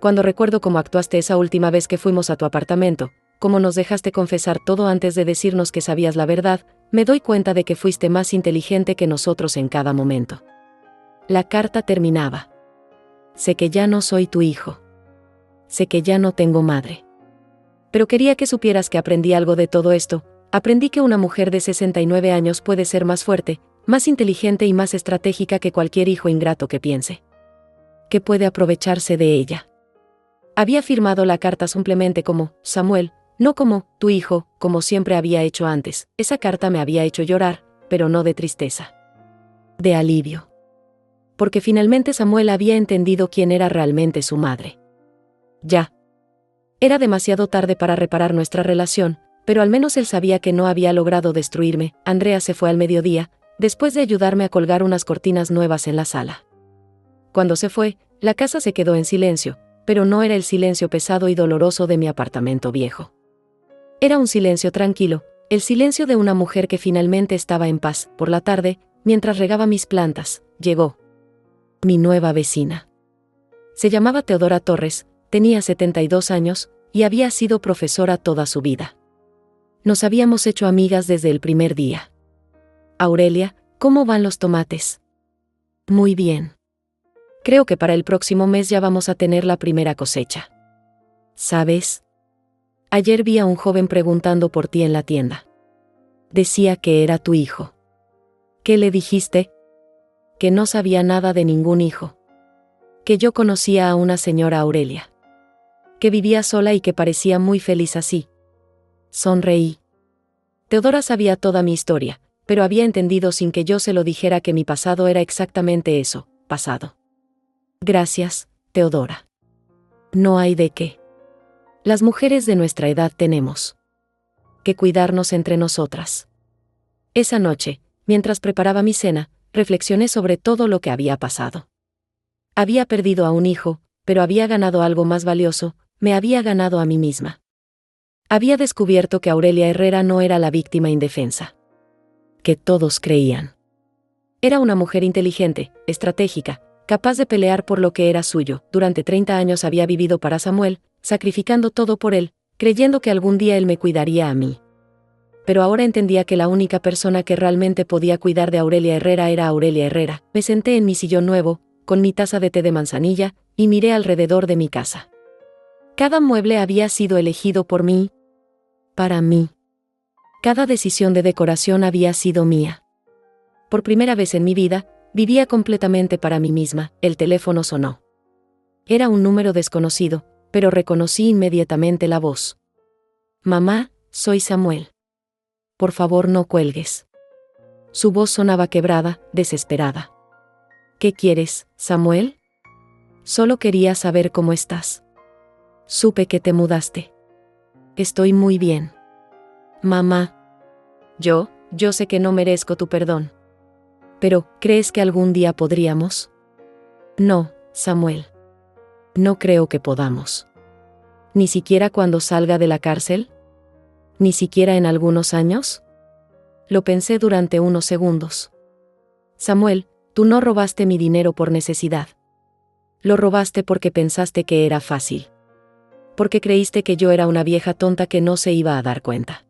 Cuando recuerdo cómo actuaste esa última vez que fuimos a tu apartamento, cómo nos dejaste confesar todo antes de decirnos que sabías la verdad, me doy cuenta de que fuiste más inteligente que nosotros en cada momento. La carta terminaba. Sé que ya no soy tu hijo. Sé que ya no tengo madre. Pero quería que supieras que aprendí algo de todo esto. Aprendí que una mujer de 69 años puede ser más fuerte, más inteligente y más estratégica que cualquier hijo ingrato que piense. Que puede aprovecharse de ella. Había firmado la carta simplemente como Samuel, no como tu hijo, como siempre había hecho antes. Esa carta me había hecho llorar, pero no de tristeza. De alivio. Porque finalmente Samuel había entendido quién era realmente su madre. Ya. Era demasiado tarde para reparar nuestra relación, pero al menos él sabía que no había logrado destruirme. Andrea se fue al mediodía, después de ayudarme a colgar unas cortinas nuevas en la sala. Cuando se fue, la casa se quedó en silencio, pero no era el silencio pesado y doloroso de mi apartamento viejo. Era un silencio tranquilo, el silencio de una mujer que finalmente estaba en paz. Por la tarde, mientras regaba mis plantas, llegó mi nueva vecina. Se llamaba Teodora Torres, tenía 72 años, y había sido profesora toda su vida. Nos habíamos hecho amigas desde el primer día. Aurelia, ¿cómo van los tomates? Muy bien. Creo que para el próximo mes ya vamos a tener la primera cosecha. ¿Sabes? Ayer vi a un joven preguntando por ti en la tienda. Decía que era tu hijo. ¿Qué le dijiste? Que no sabía nada de ningún hijo. Que yo conocía a una señora Aurelia. Que vivía sola y que parecía muy feliz así. Sonreí. Teodora sabía toda mi historia, pero había entendido sin que yo se lo dijera que mi pasado era exactamente eso, pasado. Gracias, Teodora. No hay de qué. Las mujeres de nuestra edad tenemos que cuidarnos entre nosotras. Esa noche, mientras preparaba mi cena, reflexioné sobre todo lo que había pasado. Había perdido a un hijo, pero había ganado algo más valioso, me había ganado a mí misma. Había descubierto que Aurelia Herrera no era la víctima indefensa que todos creían. Era una mujer inteligente, estratégica, capaz de pelear por lo que era suyo. Durante 30 años había vivido para Samuel, sacrificando todo por él, creyendo que algún día él me cuidaría a mí. Pero ahora entendía que la única persona que realmente podía cuidar de Aurelia Herrera era Aurelia Herrera. Me senté en mi sillón nuevo, con mi taza de té de manzanilla, y miré alrededor de mi casa. Cada mueble había sido elegido por mí, para mí. Cada decisión de decoración había sido mía. Por primera vez en mi vida, vivía completamente para mí misma. El teléfono sonó. Era un número desconocido, pero reconocí inmediatamente la voz. Mamá, soy Samuel. Por favor no cuelgues. Su voz sonaba quebrada, desesperada. ¿Qué quieres, Samuel? Solo quería saber cómo estás. Supe que te mudaste. Estoy muy bien. Mamá. Yo sé que no merezco tu perdón. Pero, ¿crees que algún día podríamos? No, Samuel. No creo que podamos. ¿Ni siquiera cuando salga de la cárcel? ¿Ni siquiera en algunos años? Lo pensé durante unos segundos. Samuel, tú no robaste mi dinero por necesidad. Lo robaste porque pensaste que era fácil. Porque creíste que yo era una vieja tonta que no se iba a dar cuenta.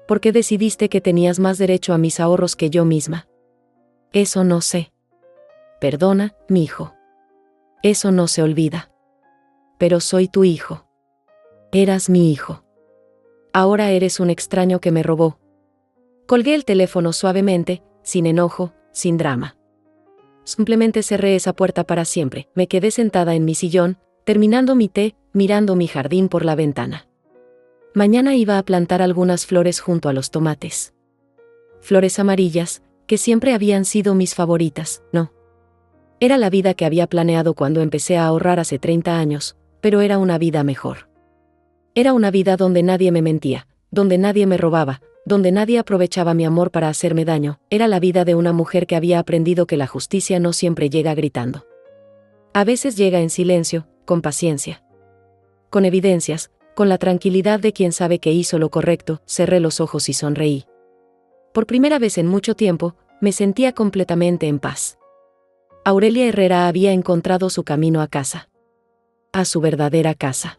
Porque decidiste que tenías más derecho a mis ahorros que yo misma. Eso no sé. Perdona, mi hijo. Eso no se olvida. Pero soy tu hijo. Eras mi hijo. Ahora eres un extraño que me robó. Colgué el teléfono suavemente, sin enojo, sin drama. Simplemente cerré esa puerta para siempre. Me quedé sentada en mi sillón, terminando mi té, mirando mi jardín por la ventana. Mañana iba a plantar algunas flores junto a los tomates. Flores amarillas, que siempre habían sido mis favoritas, ¿no? Era la vida que había planeado cuando empecé a ahorrar hace 30 años, pero era una vida mejor. Era una vida donde nadie me mentía, donde nadie me robaba, donde nadie aprovechaba mi amor para hacerme daño. Era la vida de una mujer que había aprendido que la justicia no siempre llega gritando. A veces llega en silencio, con paciencia. Con evidencias, con la tranquilidad de quien sabe que hizo lo correcto. Cerré los ojos y sonreí. Por primera vez en mucho tiempo, me sentía completamente en paz. Aurelia Herrera había encontrado su camino a casa. A su verdadera casa.